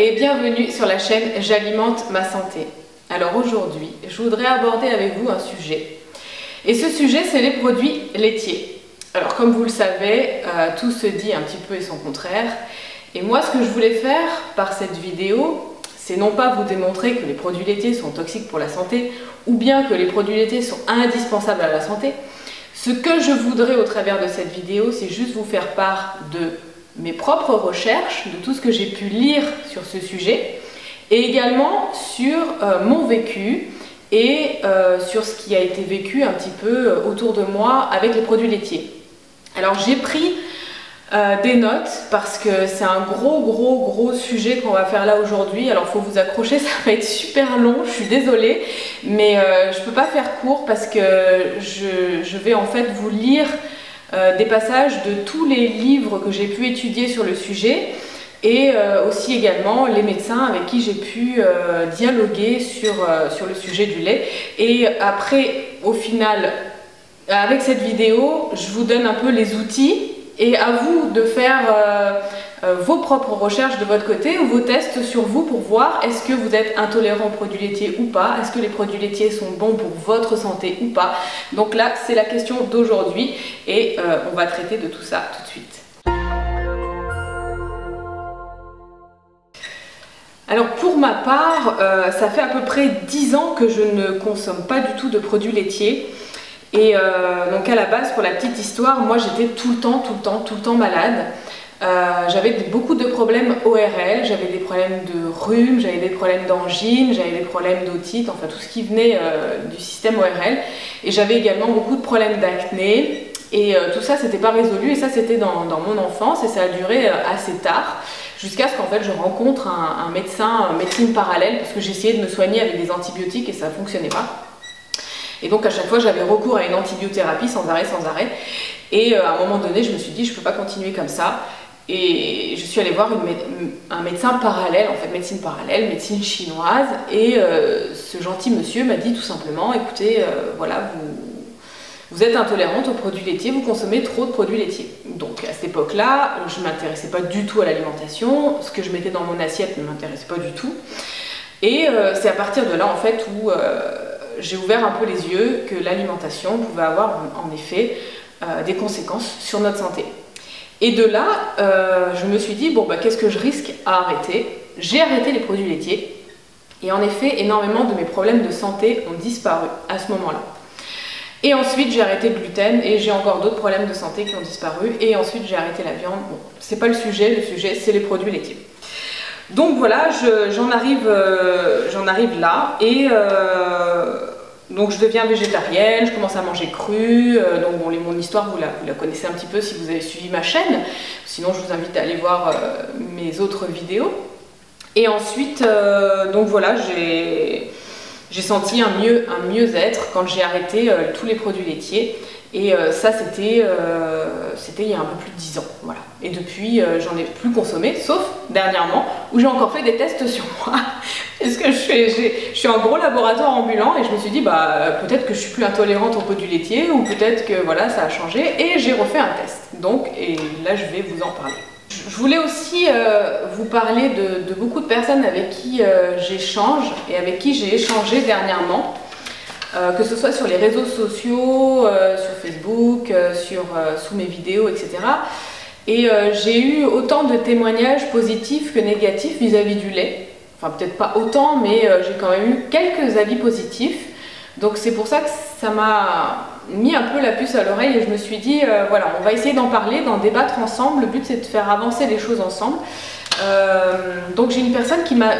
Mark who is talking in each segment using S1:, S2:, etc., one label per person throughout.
S1: et bienvenue sur la chaîne J'alimente ma santé. Alors aujourd'hui, je voudrais aborder avec vous un sujet. Et ce sujet, c'est les produits laitiers. Alors comme vous le savez, tout se dit un petit peu et son contraire. Et moi, ce que je voulais faire par cette vidéo, c'est non pas vous démontrer que les produits laitiers sont toxiques pour la santé, ou bien que les produits laitiers sont indispensables à la santé. Ce que je voudrais au travers de cette vidéo, c'est juste vous faire part de mes propres recherches, de tout ce que j'ai pu lire sur ce sujet, et également sur mon vécu et sur ce qui a été vécu un petit peu autour de moi avec les produits laitiers. Alors j'ai pris des notes parce que c'est un gros sujet qu'on va faire là aujourd'hui. Alors il faut vous accrocher, ça va être super long, je suis désolée, mais je peux pas faire court parce que je vais en fait vous lire des passages de tous les livres que j'ai pu étudier sur le sujet et aussi également les médecins avec qui j'ai pu dialoguer sur le sujet du lait. Et après, au final, avec cette vidéo, je vous donne un peu les outils et à vous de faire vos propres recherches de votre côté ou vos tests sur vous pour voir est-ce que vous êtes intolérant aux produits laitiers ou pas, est-ce que les produits laitiers sont bons pour votre santé ou pas. Donc là, c'est la question d'aujourd'hui et on va traiter de tout ça tout de suite. Alors pour ma part, ça fait à peu près 10 ans que je ne consomme pas du tout de produits laitiers. Et donc à la base, pour la petite histoire, moi j'étais tout le temps malade. J'avais beaucoup de problèmes ORL, j'avais des problèmes de rhume, j'avais des problèmes d'angine, j'avais des problèmes d'otite, enfin tout ce qui venait du système ORL. Et j'avais également beaucoup de problèmes d'acné. Et tout ça, c'était pas résolu, et ça c'était dans mon enfance, et ça a duré assez tard, jusqu'à ce qu'en fait je rencontre un médecin, médecine parallèle, parce que j'essayais de me soigner avec des antibiotiques et ça fonctionnait pas. Et donc à chaque fois j'avais recours à une antibiothérapie sans arrêt. Et à un moment donné je me suis dit je peux pas continuer comme ça. Et je suis allée voir un médecin parallèle, en fait médecine parallèle, médecine chinoise. Et ce gentil monsieur m'a dit tout simplement, écoutez, voilà, vous êtes intolérante aux produits laitiers, vous consommez trop de produits laitiers. Donc à cette époque-là, je ne m'intéressais pas du tout à l'alimentation, ce que je mettais dans mon assiette ne m'intéressait pas du tout. Et c'est à partir de là en fait où j'ai ouvert un peu les yeux que l'alimentation pouvait avoir en effet des conséquences sur notre santé. Et de là, je me suis dit, bon bah qu'est-ce que je risque à arrêter? J'ai arrêté les produits laitiers et en effet énormément de mes problèmes de santé ont disparu à ce moment-là. Et ensuite j'ai arrêté le gluten et j'ai encore d'autres problèmes de santé qui ont disparu. Et ensuite j'ai arrêté la viande. Bon, c'est pas le sujet c'est les produits laitiers. Donc voilà, j'en arrive là et donc je deviens végétarienne, je commence à manger cru. Donc bon, mon histoire vous la connaissez un petit peu si vous avez suivi ma chaîne. Sinon je vous invite à aller voir mes autres vidéos. Et ensuite, donc voilà, j'ai senti un mieux-être quand j'ai arrêté tous les produits laitiers. Et ça, c'était il y a un peu plus de 10 ans. Voilà. Et depuis, j'en ai plus consommé, sauf dernièrement, où j'ai encore fait des tests sur moi. Parce que je suis un gros laboratoire ambulant et je me suis dit, bah, peut-être que je suis plus intolérante aux produits laitiers ou peut-être que voilà, ça a changé. Et j'ai refait un test. Donc, et là, je vais vous en parler. Je voulais aussi vous parler de beaucoup de personnes avec qui j'échange et avec qui j'ai échangé dernièrement. Que ce soit sur les réseaux sociaux, sur Facebook, sous mes vidéos, etc. Et j'ai eu autant de témoignages positifs que négatifs vis-à-vis du lait. Enfin peut-être pas autant, mais j'ai quand même eu quelques avis positifs. Donc c'est pour ça que ça m'a mis un peu la puce à l'oreille et je me suis dit, voilà, on va essayer d'en parler, d'en débattre ensemble. Le but c'est de faire avancer les choses ensemble. Donc j'ai une personne qui m'a...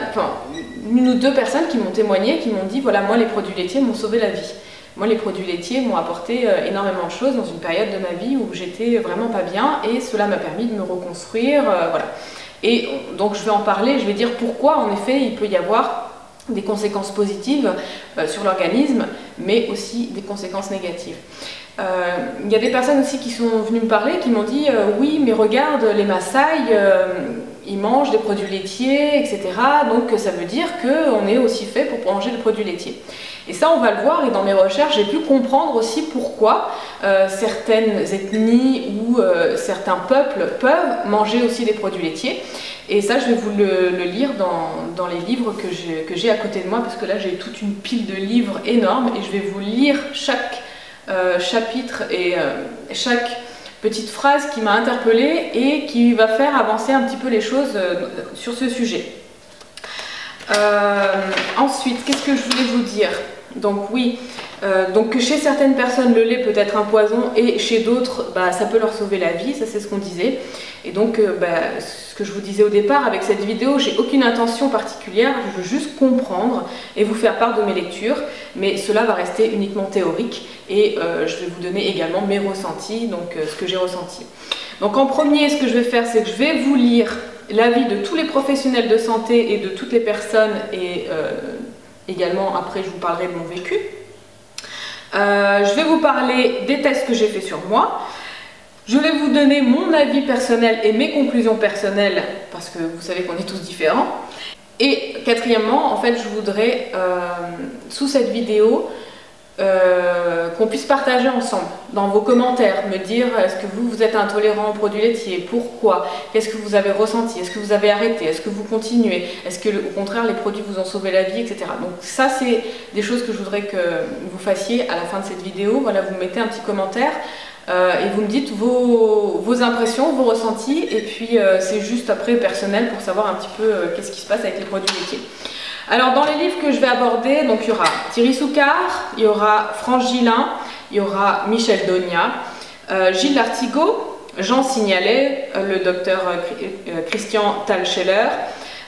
S1: une ou deux personnes qui m'ont témoigné, qui m'ont dit voilà, moi les produits laitiers m'ont sauvé la vie. Moi les produits laitiers m'ont apporté énormément de choses dans une période de ma vie où j'étais vraiment pas bien et cela m'a permis de me reconstruire, voilà. Et donc je vais en parler, je vais dire pourquoi en effet il peut y avoir des conséquences positives sur l'organisme, mais aussi des conséquences négatives. Il y a des personnes aussi qui sont venues me parler, qui m'ont dit oui mais regarde les Maasai, ils mangent des produits laitiers, etc. Donc ça veut dire qu'on est aussi fait pour manger des produits laitiers. Et ça, on va le voir, et dans mes recherches, j'ai pu comprendre aussi pourquoi certaines ethnies ou certains peuples peuvent manger aussi des produits laitiers. Et ça, je vais vous le lire dans les livres que j'ai à côté de moi, parce que là, j'ai toute une pile de livres énorme, et je vais vous lire chaque chapitre et chaque petite phrase qui m'a interpellée et qui va faire avancer un petit peu les choses sur ce sujet. Ensuite, qu'est-ce que je voulais vous dire? Donc oui, donc que chez certaines personnes le lait peut être un poison et chez d'autres ça peut leur sauver la vie, ça c'est ce qu'on disait. Et donc ce que je vous disais au départ avec cette vidéo, j'ai aucune intention particulière, je veux juste comprendre et vous faire part de mes lectures, mais cela va rester uniquement théorique et je vais vous donner également mes ressentis, donc ce que j'ai ressenti. Donc en premier, ce que je vais faire, c'est que je vais vous lire l'avis de tous les professionnels de santé et de toutes les personnes, et également après je vous parlerai de mon vécu. Je vais vous parler des tests que j'ai fait sur moi. Je vais vous donner mon avis personnel et mes conclusions personnelles, parce que vous savez qu'on est tous différents. Et quatrièmement, en fait, je voudrais, sous cette vidéo, qu'on puisse partager ensemble dans vos commentaires, me dire est-ce que vous êtes intolérant aux produits laitiers, pourquoi, qu'est-ce que vous avez ressenti, est-ce que vous avez arrêté, est-ce que vous continuez, est-ce que au contraire les produits vous ont sauvé la vie, etc. Donc ça c'est des choses que je voudrais que vous fassiez à la fin de cette vidéo. Voilà, vous mettez un petit commentaire et vous me dites vos impressions, vos ressentis, et puis c'est juste après personnel pour savoir un petit peu qu'est-ce qui se passe avec les produits laitiers. Alors dans les livres que je vais aborder, donc il y aura Thierry Soucard, il y aura France Gillin, il y aura Michel Donia, Gilles Lartigot, Jean Signalet, le docteur Christian Thalscheller,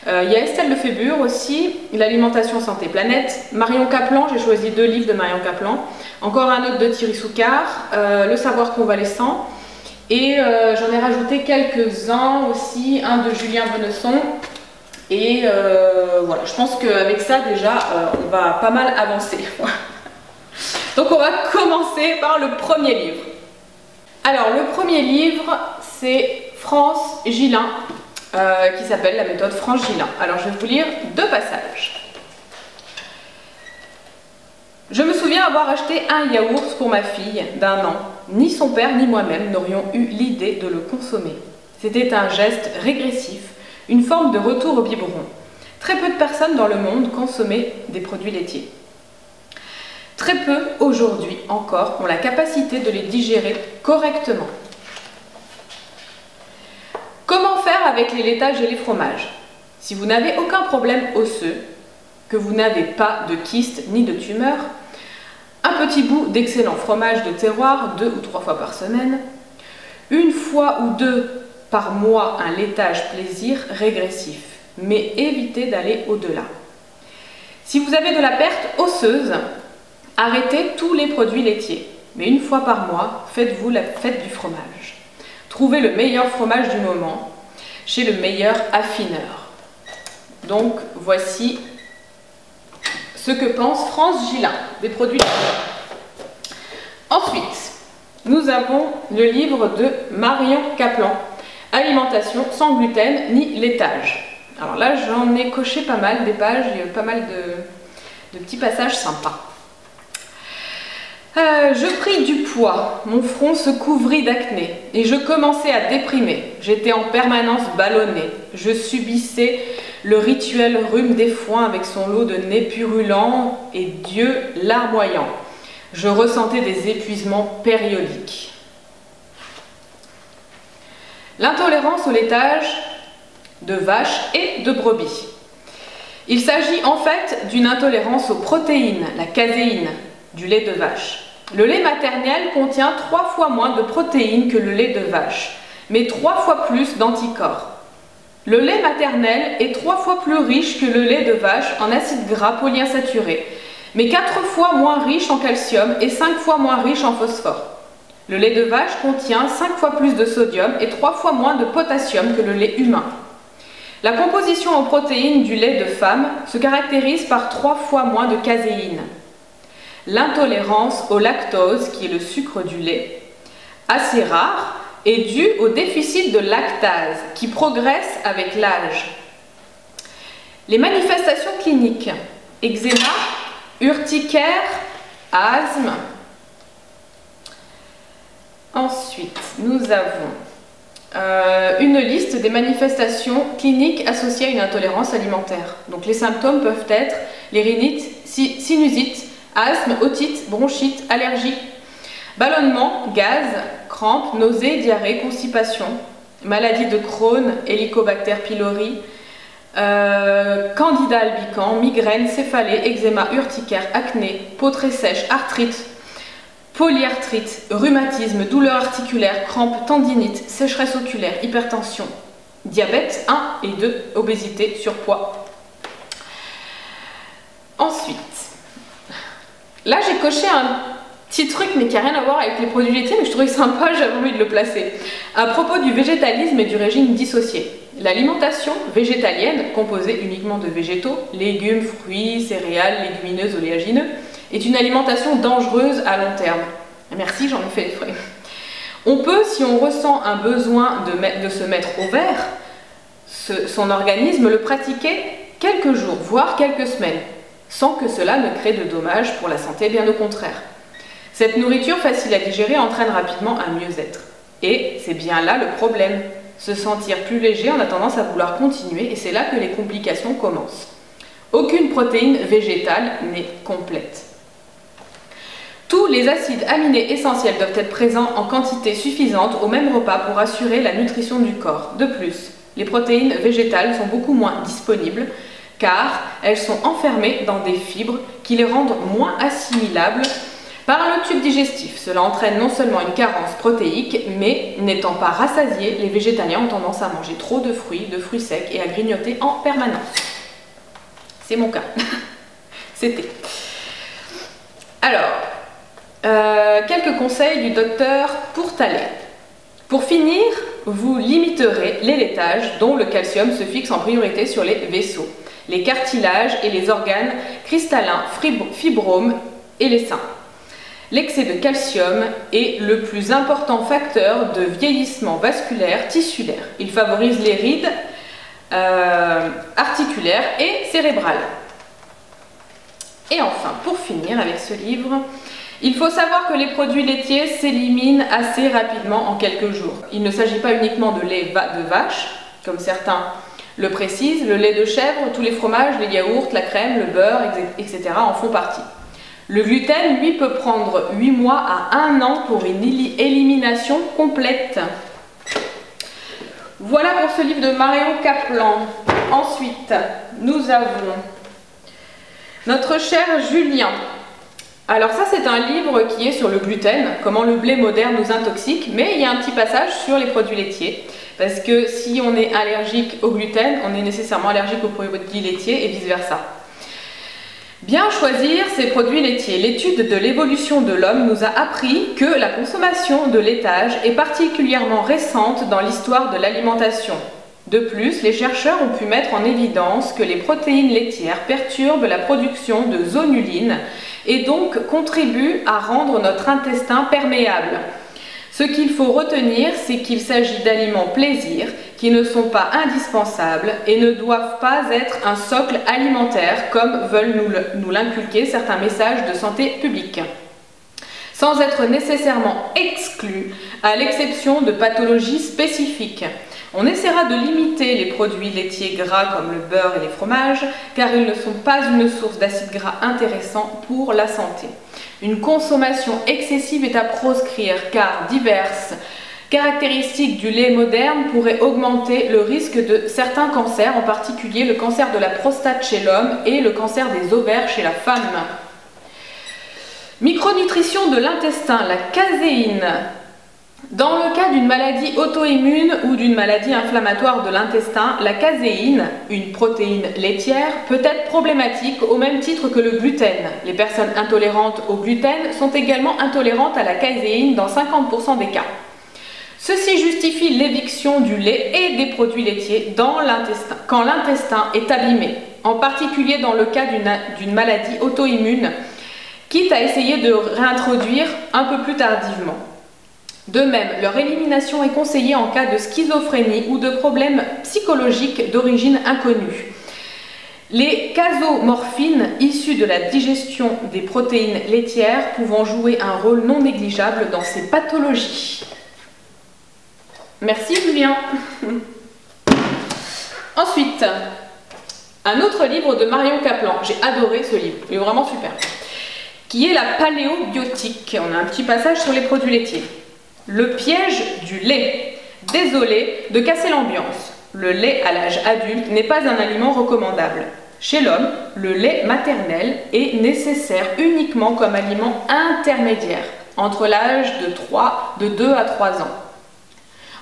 S1: il y a Estelle Lefébure aussi, l'alimentation santé planète, Marion Caplan, j'ai choisi 2 livres de Marion Caplan, encore un autre de Thierry Soucard, Le savoir convalescent, et j'en ai rajouté quelques-uns aussi, un de Julien Benesson. Et voilà, je pense qu'avec ça déjà, on va pas mal avancer. Donc on va commencer par le premier livre. Alors le premier livre, c'est France Gillin, qui s'appelle La méthode France Gillin. Alors je vais vous lire 2 passages. Je me souviens avoir acheté un yaourt pour ma fille d'1 an. Ni son père ni moi-même n'aurions eu l'idée de le consommer. C'était un geste régressif, une forme de retour au biberon. Très peu de personnes dans le monde consommaient des produits laitiers. Très peu, aujourd'hui encore, ont la capacité de les digérer correctement. Comment faire avec les laitages et les fromages? Si vous n'avez aucun problème osseux, que vous n'avez pas de kyste ni de tumeur, un petit bout d'excellent fromage de terroir 2 ou 3 fois par semaine, 1 fois ou 2 par mois un laitage plaisir régressif, mais évitez d'aller au-delà. Si vous avez de la perte osseuse, arrêtez tous les produits laitiers, mais 1 fois par mois, faites-vous la fête du fromage. Trouvez le meilleur fromage du moment chez le meilleur affineur. Donc voici ce que pense France Gillin des produits laitiers. Ensuite, nous avons le livre de Marion Caplan, Alimentation sans gluten ni laitage. Alors là, j'en ai coché pas mal des pages, il y a pas mal de petits passages sympas. Je pris du poids, mon front se couvrit d'acné et je commençais à déprimer. J'étais en permanence ballonnée. Je subissais le rituel rhume des foins avec son lot de nez purulents et d'yeux larmoyants. Je ressentais des épuisements périodiques. L'intolérance au laitage de vache et de brebis. Il s'agit en fait d'une intolérance aux protéines, la caséine, du lait de vache. Le lait maternel contient 3 fois moins de protéines que le lait de vache, mais 3 fois plus d'anticorps. Le lait maternel est 3 fois plus riche que le lait de vache en acides gras polyinsaturés, mais 4 fois moins riche en calcium et 5 fois moins riche en phosphore. Le lait de vache contient 5 fois plus de sodium et 3 fois moins de potassium que le lait humain. La composition en protéines du lait de femme se caractérise par 3 fois moins de caséine. L'intolérance au lactose, qui est le sucre du lait, assez rare, est due au déficit de lactase qui progresse avec l'âge. Les manifestations cliniques: eczéma, urticaire, asthme. Ensuite, nous avons une liste des manifestations cliniques associées à une intolérance alimentaire. Donc les symptômes peuvent être les rhinites, sinusite, asthme, otite, bronchite, allergie, ballonnement, gaz, crampes, nausées, diarrhée, constipation, maladie de Crohn, Helicobacter pylori, candida albicans, migraine, céphalée, eczéma, urticaire, acné, peau très sèche, arthrite, polyarthrite, rhumatisme, douleurs articulaires, crampes, tendinite, sécheresse oculaire, hypertension, diabète 1 et 2, obésité, surpoids. Ensuite, là j'ai coché un petit truc mais qui n'a rien à voir avec les produits laitiers, mais je trouvais sympa, j'avais envie de le placer. À propos du végétalisme et du régime dissocié. L'alimentation végétalienne, composée uniquement de végétaux, légumes, fruits, céréales, légumineuses, oléagineux, est une alimentation dangereuse à long terme. Merci, j'en ai fait les frais. On peut, si on ressent un besoin de se mettre au vert, son organisme le pratiquer quelques jours, voire quelques semaines, sans que cela ne crée de dommages pour la santé, bien au contraire. Cette nourriture facile à digérer entraîne rapidement un mieux-être. Et c'est bien là le problème. Se sentir plus léger, on a tendance à vouloir continuer, et c'est là que les complications commencent. Aucune protéine végétale n'est complète. Tous les acides aminés essentiels doivent être présents en quantité suffisante au même repas pour assurer la nutrition du corps. De plus, les protéines végétales sont beaucoup moins disponibles car elles sont enfermées dans des fibres qui les rendent moins assimilables par le tube digestif. Cela entraîne non seulement une carence protéique, mais n'étant pas rassasiés, les végétaliens ont tendance à manger trop de fruits secs et à grignoter en permanence. C'est mon cas. C'était. Alors, quelques conseils du docteur Pourtalais. Pour finir, vous limiterez les laitages dont le calcium se fixe en priorité sur les vaisseaux, les cartilages et les organes cristallins, fibromes et les seins. L'excès de calcium est le plus important facteur de vieillissement vasculaire tissulaire. Il favorise les rides articulaires et cérébrales. Et enfin, pour finir avec ce livre, il faut savoir que les produits laitiers s'éliminent assez rapidement en quelques jours. Il ne s'agit pas uniquement de lait de vache, comme certains le précisent. Le lait de chèvre, tous les fromages, les yaourts, la crème, le beurre, etc. en font partie. Le gluten, lui, peut prendre 8 mois à 1 an pour une élimination complète. Voilà pour ce livre de Marion Kaplan. Ensuite, nous avons notre cher Julien. Alors ça, c'est un livre qui est sur le gluten, comment le blé moderne nous intoxique, mais il y a un petit passage sur les produits laitiers, parce que si on est allergique au gluten, on est nécessairement allergique aux produits laitiers et vice-versa. Bien choisir ces produits laitiers. L'étude de l'évolution de l'homme nous a appris que la consommation de laitage est particulièrement récente dans l'histoire de l'alimentation. De plus, les chercheurs ont pu mettre en évidence que les protéines laitières perturbent la production de zonulines et donc contribuent à rendre notre intestin perméable. Ce qu'il faut retenir, c'est qu'il s'agit d'aliments plaisir qui ne sont pas indispensables et ne doivent pas être un socle alimentaire comme veulent nous l'inculquer certains messages de santé publique. Sans être nécessairement exclus, à l'exception de pathologies spécifiques. On essaiera de limiter les produits laitiers gras comme le beurre et les fromages, car ils ne sont pas une source d'acides gras intéressants pour la santé. Une consommation excessive est à proscrire, car diverses caractéristiques du lait moderne pourraient augmenter le risque de certains cancers, en particulier le cancer de la prostate chez l'homme et le cancer des ovaires chez la femme. Micronutrition de l'intestin, la caséine. Dans le cas d'une maladie auto-immune ou d'une maladie inflammatoire de l'intestin, la caséine, une protéine laitière, peut être problématique au même titre que le gluten. Les personnes intolérantes au gluten sont également intolérantes à la caséine dans 50% des cas. Ceci justifie l'éviction du lait et des produits laitiers dans l'intestin, quand l'intestin est abîmé, en particulier dans le cas d'une maladie auto-immune, quitte à essayer de réintroduire un peu plus tardivement. De même, leur élimination est conseillée en cas de schizophrénie ou de problèmes psychologiques d'origine inconnue. Les casomorphines issues de la digestion des protéines laitières pouvant jouer un rôle non négligeable dans ces pathologies. Merci Julien. Ensuite, un autre livre de Marion Kaplan. J'ai adoré ce livre, il est vraiment super. Qui est la paléobiotique. On a un petit passage sur les produits laitiers. Le piège du lait. Désolé de casser l'ambiance. Le lait à l'âge adulte n'est pas un aliment recommandable. Chez l'homme, le lait maternel est nécessaire uniquement comme aliment intermédiaire entre l'âge de 2 à 3 ans.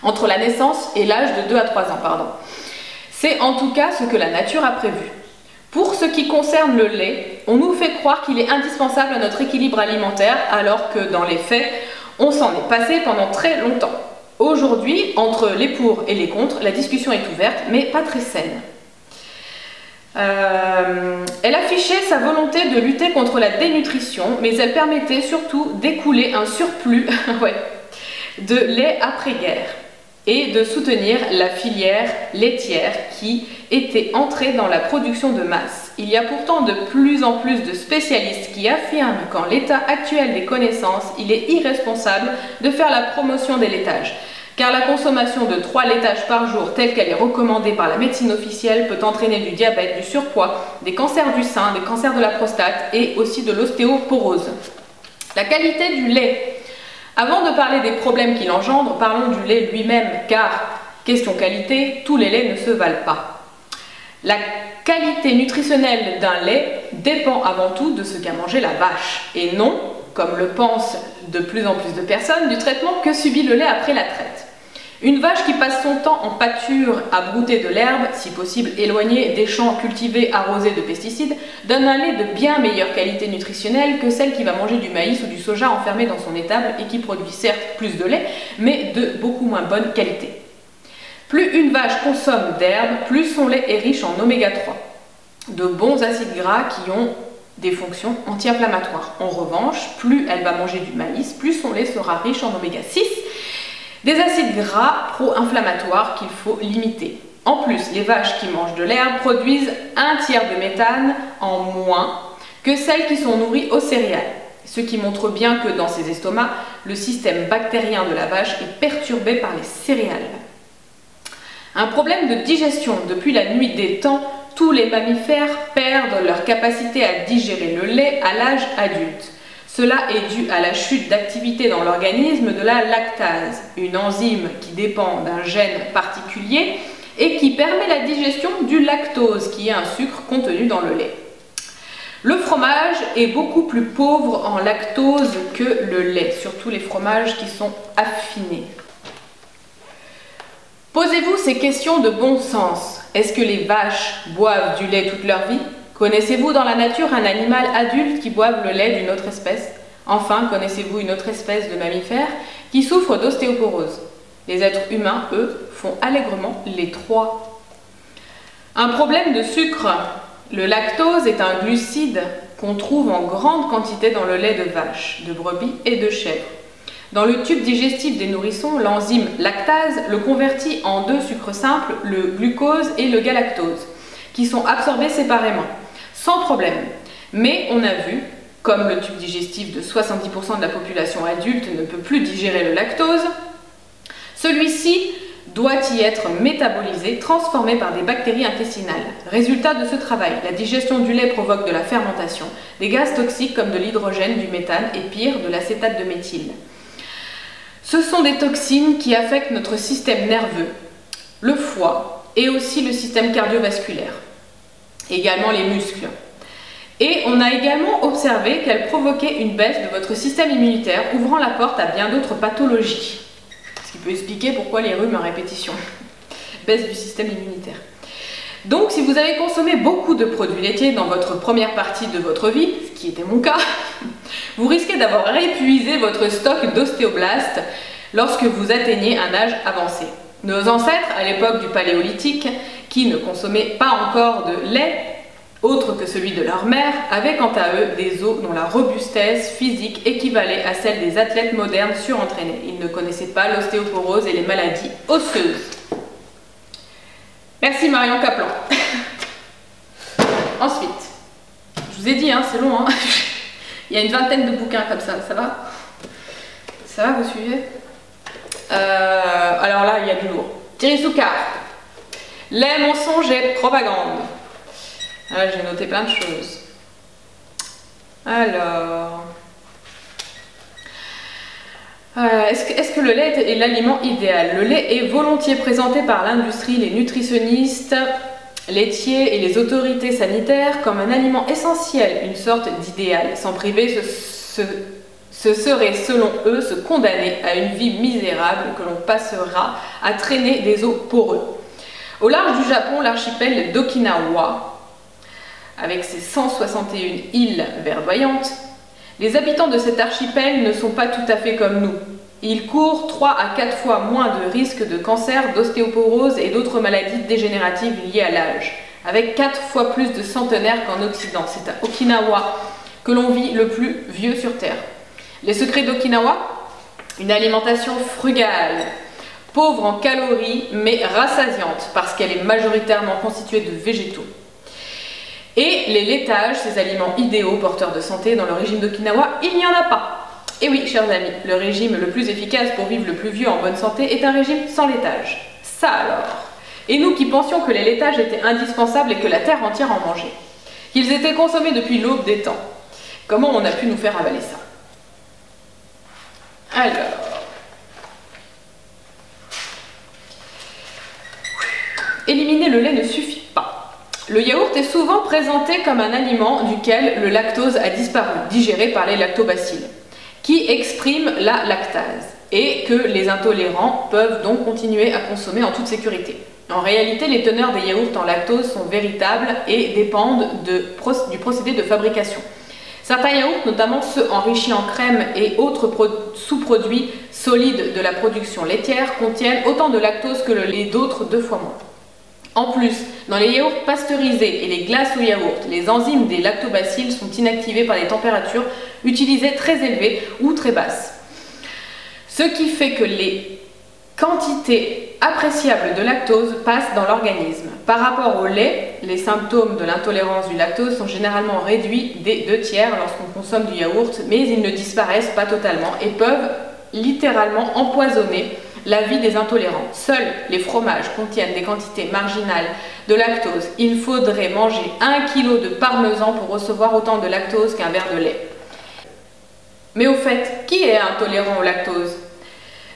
S1: Entre la naissance et l'âge de 2 à 3 ans, pardon. C'est en tout cas ce que la nature a prévu. Pour ce qui concerne le lait, on nous fait croire qu'il est indispensable à notre équilibre alimentaire, alors que dans les faits, on s'en est passé pendant très longtemps. Aujourd'hui, entre les pour et les contre, la discussion est ouverte, mais pas très saine. Elle affichait sa volonté de lutter contre la dénutrition, mais elle permettait surtout d'écouler un surplus de lait après-guerre et de soutenir la filière laitière qui était entrée dans la production de masse. Il y a pourtant de plus en plus de spécialistes qui affirment qu'en l'état actuel des connaissances, il est irresponsable de faire la promotion des laitages, car la consommation de 3 laitages par jour, telle qu'elle est recommandée par la médecine officielle, peut entraîner du diabète, du surpoids, des cancers du sein, des cancers de la prostate et aussi de l'ostéoporose. La qualité du lait. Avant de parler des problèmes qu'il engendre, parlons du lait lui-même, car, question qualité, tous les laits ne se valent pas. La qualité nutritionnelle d'un lait dépend avant tout de ce qu'a mangé la vache, et non, comme le pensent de plus en plus de personnes, du traitement que subit le lait après la traite. Une vache qui passe son temps en pâture à brouter de l'herbe, si possible éloignée des champs cultivés arrosés de pesticides, donne un lait de bien meilleure qualité nutritionnelle que celle qui va manger du maïs ou du soja enfermé dans son étable et qui produit certes plus de lait, mais de beaucoup moins bonne qualité. Plus une vache consomme d'herbe, plus son lait est riche en oméga 3, de bons acides gras qui ont des fonctions anti-inflammatoires. En revanche, plus elle va manger du maïs, plus son lait sera riche en oméga 6, des acides gras pro-inflammatoires qu'il faut limiter. En plus, les vaches qui mangent de l'herbe produisent 1/3 de méthane en moins que celles qui sont nourries aux céréales, ce qui montre bien que dans ses estomacs, le système bactérien de la vache est perturbé par les céréales. Un problème de digestion. Depuis la nuit des temps, tous les mammifères perdent leur capacité à digérer le lait à l'âge adulte. Cela est dû à la chute d'activité dans l'organisme de la lactase, une enzyme qui dépend d'un gène particulier et qui permet la digestion du lactose, qui est un sucre contenu dans le lait. Le fromage est beaucoup plus pauvre en lactose que le lait, surtout les fromages qui sont affinés. Posez-vous ces questions de bon sens. Est-ce que les vaches boivent du lait toute leur vie ? Connaissez-vous dans la nature un animal adulte qui boive le lait d'une autre espèce ? Enfin, connaissez-vous une autre espèce de mammifère qui souffre d'ostéoporose ? Les êtres humains, eux, font allègrement les trois. Un problème de sucre. Le lactose est un glucide qu'on trouve en grande quantité dans le lait de vache, de brebis et de chèvre. Dans le tube digestif des nourrissons, l'enzyme lactase le convertit en 2 sucres simples, le glucose et le galactose, qui sont absorbés séparément, sans problème. Mais on a vu, comme le tube digestif de 70% de la population adulte ne peut plus digérer le lactose, celui-ci doit y être métabolisé, transformé par des bactéries intestinales. Résultat de ce travail, la digestion du lait provoque de la fermentation, des gaz toxiques comme de l'hydrogène, du méthane et pire, de l'acétate de méthyle. Ce sont des toxines qui affectent notre système nerveux, le foie et aussi le système cardiovasculaire, également les muscles. Et on a également observé qu'elles provoquaient une baisse de votre système immunitaire, ouvrant la porte à bien d'autres pathologies. Ce qui peut expliquer pourquoi les rhumes à répétition. Baisse du système immunitaire. Donc si vous avez consommé beaucoup de produits laitiers dans votre première partie de votre vie, ce qui était mon cas, vous risquez d'avoir épuisé votre stock d'ostéoblastes lorsque vous atteignez un âge avancé. Nos ancêtres, à l'époque du paléolithique, qui ne consommaient pas encore de lait, autres que celui de leur mère, avaient quant à eux des os dont la robustesse physique équivalait à celle des athlètes modernes surentraînés. Ils ne connaissaient pas l'ostéoporose et les maladies osseuses. Merci Marion Kaplan. Ensuite, je vous ai dit, hein, c'est long, hein. Il y a une vingtaine de bouquins comme ça va? Ça va, vous suivez? Alors là, il y a du lourd. Thierry Soucard. Les mensonges et propagande. Ah, j'ai noté plein de choses. Alors... est-ce que le lait est l'aliment idéal? Le lait est volontiers présenté par l'industrie, les nutritionnistes, laitiers et les autorités sanitaires comme un aliment essentiel, une sorte d'idéal. S'en priver, ce serait, selon eux, se condamner à une vie misérable que l'on passera à traîner des os poreux. Au large du Japon, l'archipel d'Okinawa, avec ses 161 îles verdoyantes, les habitants de cet archipel ne sont pas tout à fait comme nous. Ils courent 3 à 4 fois moins de risques de cancer, d'ostéoporose et d'autres maladies dégénératives liées à l'âge, avec 4 fois plus de centenaires qu'en Occident. C'est à Okinawa que l'on vit le plus vieux sur Terre. Les secrets d'Okinawa? Une alimentation frugale, pauvre en calories mais rassasiante parce qu'elle est majoritairement constituée de végétaux. Et les laitages, ces aliments idéaux porteurs de santé dans le régime d'Okinawa, il n'y en a pas. Et oui, chers amis, le régime le plus efficace pour vivre le plus vieux en bonne santé est un régime sans laitage. Ça alors. Et nous qui pensions que les laitages étaient indispensables et que la terre entière en mangeait, qu'ils étaient consommés depuis l'aube des temps, comment on a pu nous faire avaler ça? Alors... éliminer le lait ne suffit pas. Le yaourt est souvent présenté comme un aliment duquel le lactose a disparu, digéré par les lactobacilles, qui expriment la lactase, et que les intolérants peuvent donc continuer à consommer en toute sécurité. En réalité, les teneurs des yaourts en lactose sont véritables et dépendent du procédé de fabrication. Certains yaourts, notamment ceux enrichis en crème et autres sous-produits solides de la production laitière, contiennent autant de lactose que le lait, d'autres 2 fois moins. En plus, dans les yaourts pasteurisés et les glaces au yaourt, les enzymes des lactobacilles sont inactivées par des températures utilisées très élevées ou très basses. Ce qui fait que les quantités appréciables de lactose passent dans l'organisme. Par rapport au lait, les symptômes de l'intolérance du lactose sont généralement réduits des 2/3 lorsqu'on consomme du yaourt, mais ils ne disparaissent pas totalement et peuvent littéralement empoisonner la vie des intolérants. Seuls les fromages contiennent des quantités marginales de lactose. Il faudrait manger 1 kg de parmesan pour recevoir autant de lactose qu'un verre de lait. Mais au fait, qui est intolérant au lactose?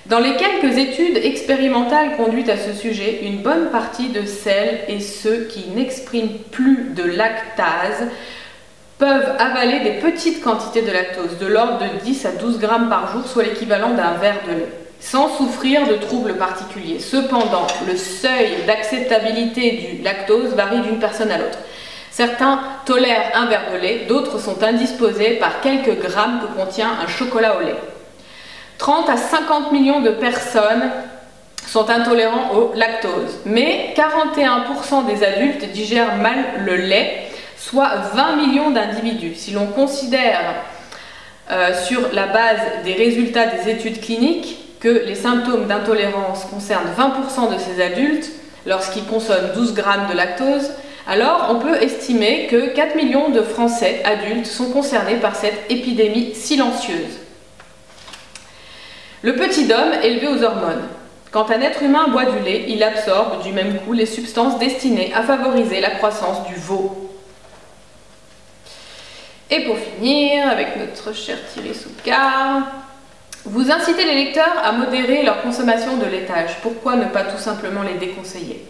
S1: Dans les quelques études expérimentales conduites à ce sujet, une bonne partie de celles et ceux qui n'expriment plus de lactase peuvent avaler des petites quantités de lactose, de l'ordre de 10 à 12 grammes par jour, soit l'équivalent d'un verre de lait, sans souffrir de troubles particuliers. Cependant, le seuil d'acceptabilité du lactose varie d'une personne à l'autre. Certains tolèrent un verre de lait, d'autres sont indisposés par quelques grammes que contient un chocolat au lait. 30 à 50 millions de personnes sont intolérants au lactose, mais 41% des adultes digèrent mal le lait, soit 20 millions d'individus. Si l'on considère sur la base des résultats des études cliniques que les symptômes d'intolérance concernent 20% de ces adultes lorsqu'ils consomment 12 grammes de lactose, alors on peut estimer que 4 millions de Français adultes sont concernés par cette épidémie silencieuse. Le petit homme élevé aux hormones. Quand un être humain boit du lait, il absorbe du même coup les substances destinées à favoriser la croissance du veau. Et pour finir, avec notre cher Thierry Soucard, vous incitez les lecteurs à modérer leur consommation de laitage. Pourquoi ne pas tout simplement les déconseiller?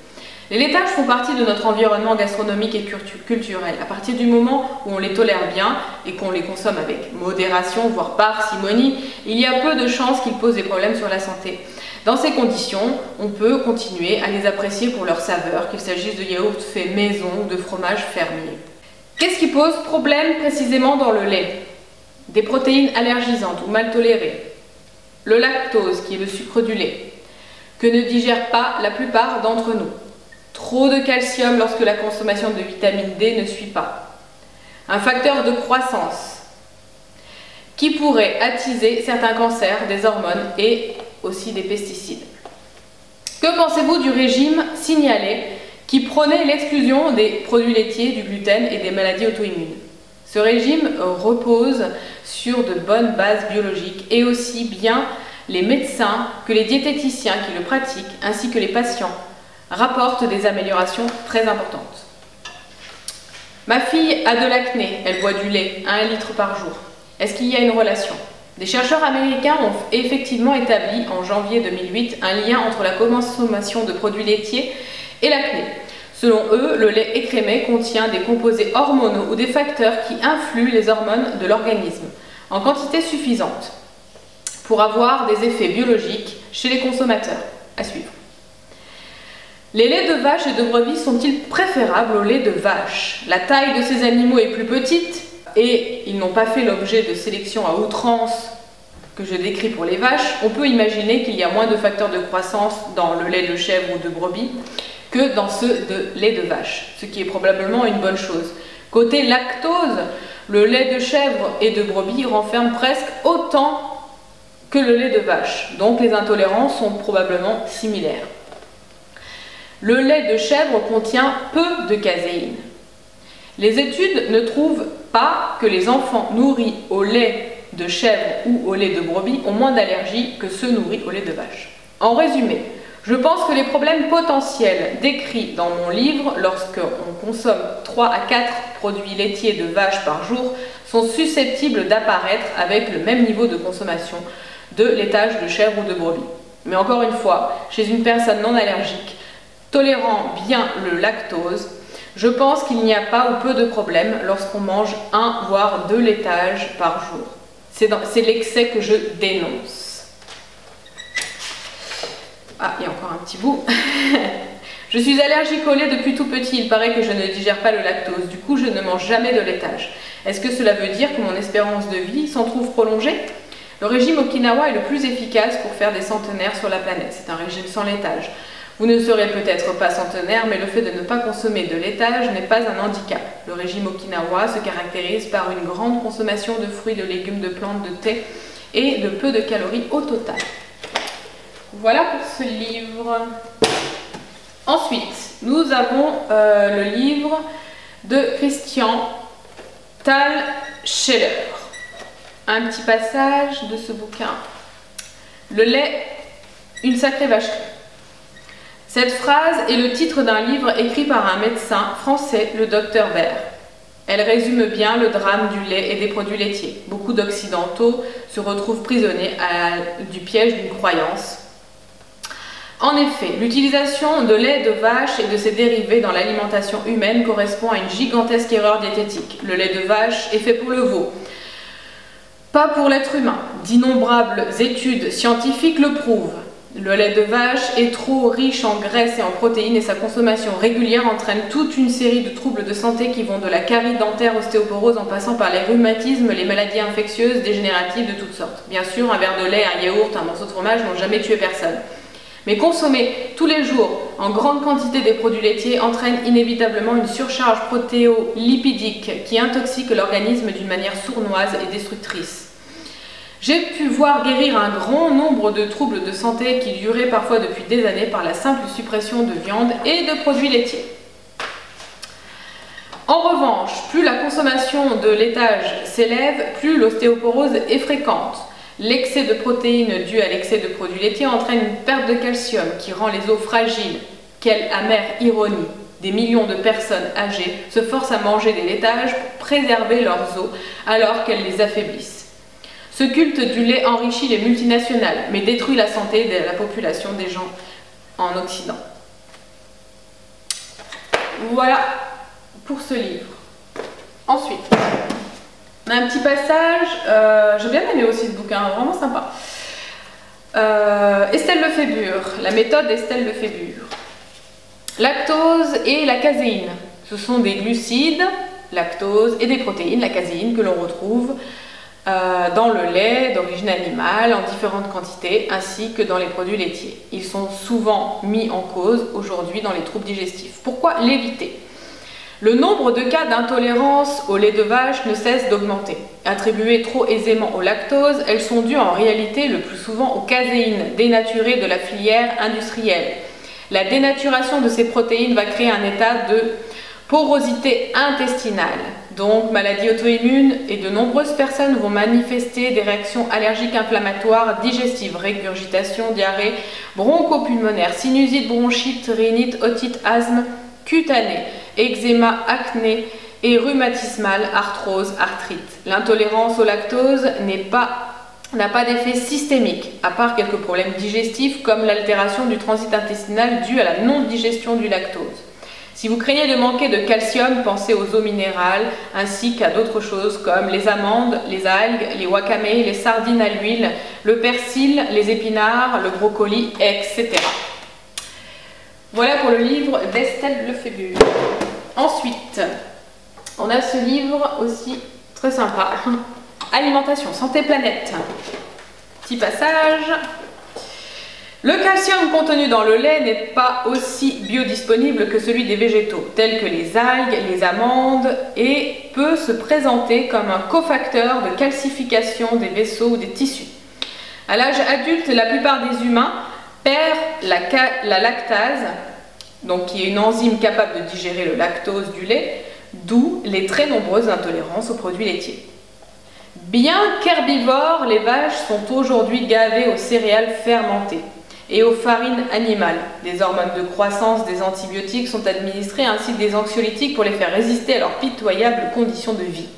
S1: Les laitages font partie de notre environnement gastronomique et culturel. À partir du moment où on les tolère bien et qu'on les consomme avec modération, voire parcimonie, il y a peu de chances qu'ils posent des problèmes sur la santé. Dans ces conditions, on peut continuer à les apprécier pour leur saveur, qu'il s'agisse de yaourts faits maison ou de fromage fermier. Qu'est-ce qui pose problème précisément dans le lait? Des protéines allergisantes ou mal tolérées, le lactose qui est le sucre du lait, que ne digèrent pas la plupart d'entre nous. trop de calcium lorsque la consommation de vitamine D ne suit pas, un facteur de croissance qui pourrait attiser certains cancers, des hormones et aussi des pesticides. Que pensez-vous du régime signalé qui prônait l'exclusion des produits laitiers, du gluten et des maladies auto-immunes? Ce régime repose sur de bonnes bases biologiques et aussi bien les médecins que les diététiciens qui le pratiquent ainsi que les patients rapportent des améliorations très importantes. Ma fille a de l'acné, elle boit du lait, 1 litre par jour. Est-ce qu'il y a une relation? Des chercheurs américains ont effectivement établi en janvier 2008 un lien entre la consommation de produits laitiers et l'acné. Selon eux, le lait écrémé contient des composés hormonaux ou des facteurs qui influent les hormones de l'organisme en quantité suffisante pour avoir des effets biologiques chez les consommateurs. À suivre. Les laits de vache et de brebis sont-ils préférables au lait de vache? La taille de ces animaux est plus petite et ils n'ont pas fait l'objet de sélection à outrance que je décris pour les vaches. On peut imaginer qu'il y a moins de facteurs de croissance dans le lait de chèvre ou de brebis que dans ceux de lait de vache, ce qui est probablement une bonne chose. Côté lactose, le lait de chèvre et de brebis renferme presque autant que le lait de vache, donc les intolérances sont probablement similaires. Le lait de chèvre contient peu de caséine. Les études ne trouvent pas que les enfants nourris au lait de chèvre ou au lait de brebis ont moins d'allergies que ceux nourris au lait de vache. En résumé, je pense que les problèmes potentiels décrits dans mon livre lorsqu'on consomme 3 à 4 produits laitiers de vache par jour sont susceptibles d'apparaître avec le même niveau de consommation de laitage de chèvre ou de brebis. Mais encore une fois, chez une personne non allergique, tolérant bien le lactose, je pense qu'il n'y a pas ou peu de problème lorsqu'on mange 1 voire 2 laitages par jour. C'est l'excès que je dénonce. Ah, il y a encore un petit bout. Je suis allergique au lait depuis tout petit. Il paraît que je ne digère pas le lactose. Du coup, je ne mange jamais de laitage. Est-ce que cela veut dire que mon espérance de vie s'en trouve prolongée? Le régime Okinawa est le plus efficace pour faire des centenaires sur la planète. C'est un régime sans laitage. Vous ne serez peut-être pas centenaire, mais le fait de ne pas consommer de laitage n'est pas un handicap. Le régime Okinawa se caractérise par une grande consommation de fruits, de légumes, de plantes, de thé et de peu de calories au total. Voilà pour ce livre. Ensuite, nous avons le livre de Christian Thalscheller. Un petit passage de ce bouquin. Le lait, une sacrée vacherie. Cette phrase est le titre d'un livre écrit par un médecin français, le docteur Baird. Elle résume bien le drame du lait et des produits laitiers. Beaucoup d'Occidentaux se retrouvent prisonniers du piège d'une croyance. En effet, l'utilisation de lait de vache et de ses dérivés dans l'alimentation humaine correspond à une gigantesque erreur diététique. Le lait de vache est fait pour le veau, pas pour l'être humain. D'innombrables études scientifiques le prouvent. Le lait de vache est trop riche en graisse et en protéines et sa consommation régulière entraîne toute une série de troubles de santé qui vont de la carie dentaire, ostéoporose en passant par les rhumatismes, les maladies infectieuses, dégénératives de toutes sortes. Bien sûr, un verre de lait, un yaourt, un morceau de fromage n'ont jamais tué personne. Mais consommer tous les jours en grande quantité des produits laitiers entraîne inévitablement une surcharge protéolipidique qui intoxique l'organisme d'une manière sournoise et destructrice. J'ai pu voir guérir un grand nombre de troubles de santé qui duraient parfois depuis des années par la simple suppression de viande et de produits laitiers. En revanche, plus la consommation de laitage s'élève, plus l'ostéoporose est fréquente. L'excès de protéines dû à l'excès de produits laitiers entraîne une perte de calcium qui rend les os fragiles. Quelle amère ironie! Des millions de personnes âgées se forcent à manger des laitages pour préserver leurs os alors qu'elles les affaiblissent. Ce culte du lait enrichit les multinationales, mais détruit la santé de la population des gens en Occident. Voilà pour ce livre. Ensuite, on a un petit passage, j'ai bien aimé aussi ce bouquin, vraiment sympa. Estelle Lefébure, la méthode d'Estelle Lefébure. Lactose et la caséine. Ce sont des glucides, lactose et des protéines, la caséine, que l'on retrouve dans le lait d'origine animale en différentes quantités ainsi que dans les produits laitiers. Ils sont souvent mis en cause aujourd'hui dans les troubles digestifs. Pourquoi l'éviter? Le nombre de cas d'intolérance au lait de vache ne cesse d'augmenter. Attribuées trop aisément au lactose, elles sont dues en réalité le plus souvent aux caséines dénaturées de la filière industrielle. La dénaturation de ces protéines va créer un état de porosité intestinale, donc maladie auto-immune, et de nombreuses personnes vont manifester des réactions allergiques inflammatoires digestives, régurgitation, diarrhée, bronchopulmonaire, sinusite, bronchite, rhinite, otite, asthme cutanée, eczéma, acné et rhumatismal, arthrose, arthrite. L'intolérance au lactose n'a pas d'effet systémique, à part quelques problèmes digestifs comme l'altération du transit intestinal due à la non-digestion du lactose. Si vous craignez de manquer de calcium, pensez aux eaux minérales ainsi qu'à d'autres choses comme les amandes, les algues, les wakame, les sardines à l'huile, le persil, les épinards, le brocoli, etc. Voilà pour le livre d'Estelle Lefébure. Ensuite, on a ce livre aussi très sympa, Alimentation, santé, planète. Petit passage. Le calcium contenu dans le lait n'est pas aussi biodisponible que celui des végétaux, tels que les algues, les amandes, et peut se présenter comme un cofacteur de calcification des vaisseaux ou des tissus. À l'âge adulte, la plupart des humains perdent la lactase, donc qui est une enzyme capable de digérer le lactose du lait, d'où les très nombreuses intolérances aux produits laitiers. Bien qu'herbivores, les vaches sont aujourd'hui gavées aux céréales fermentées et aux farines animales. Des hormones de croissance, des antibiotiques sont administrés ainsi que des anxiolytiques pour les faire résister à leurs pitoyables conditions de vie.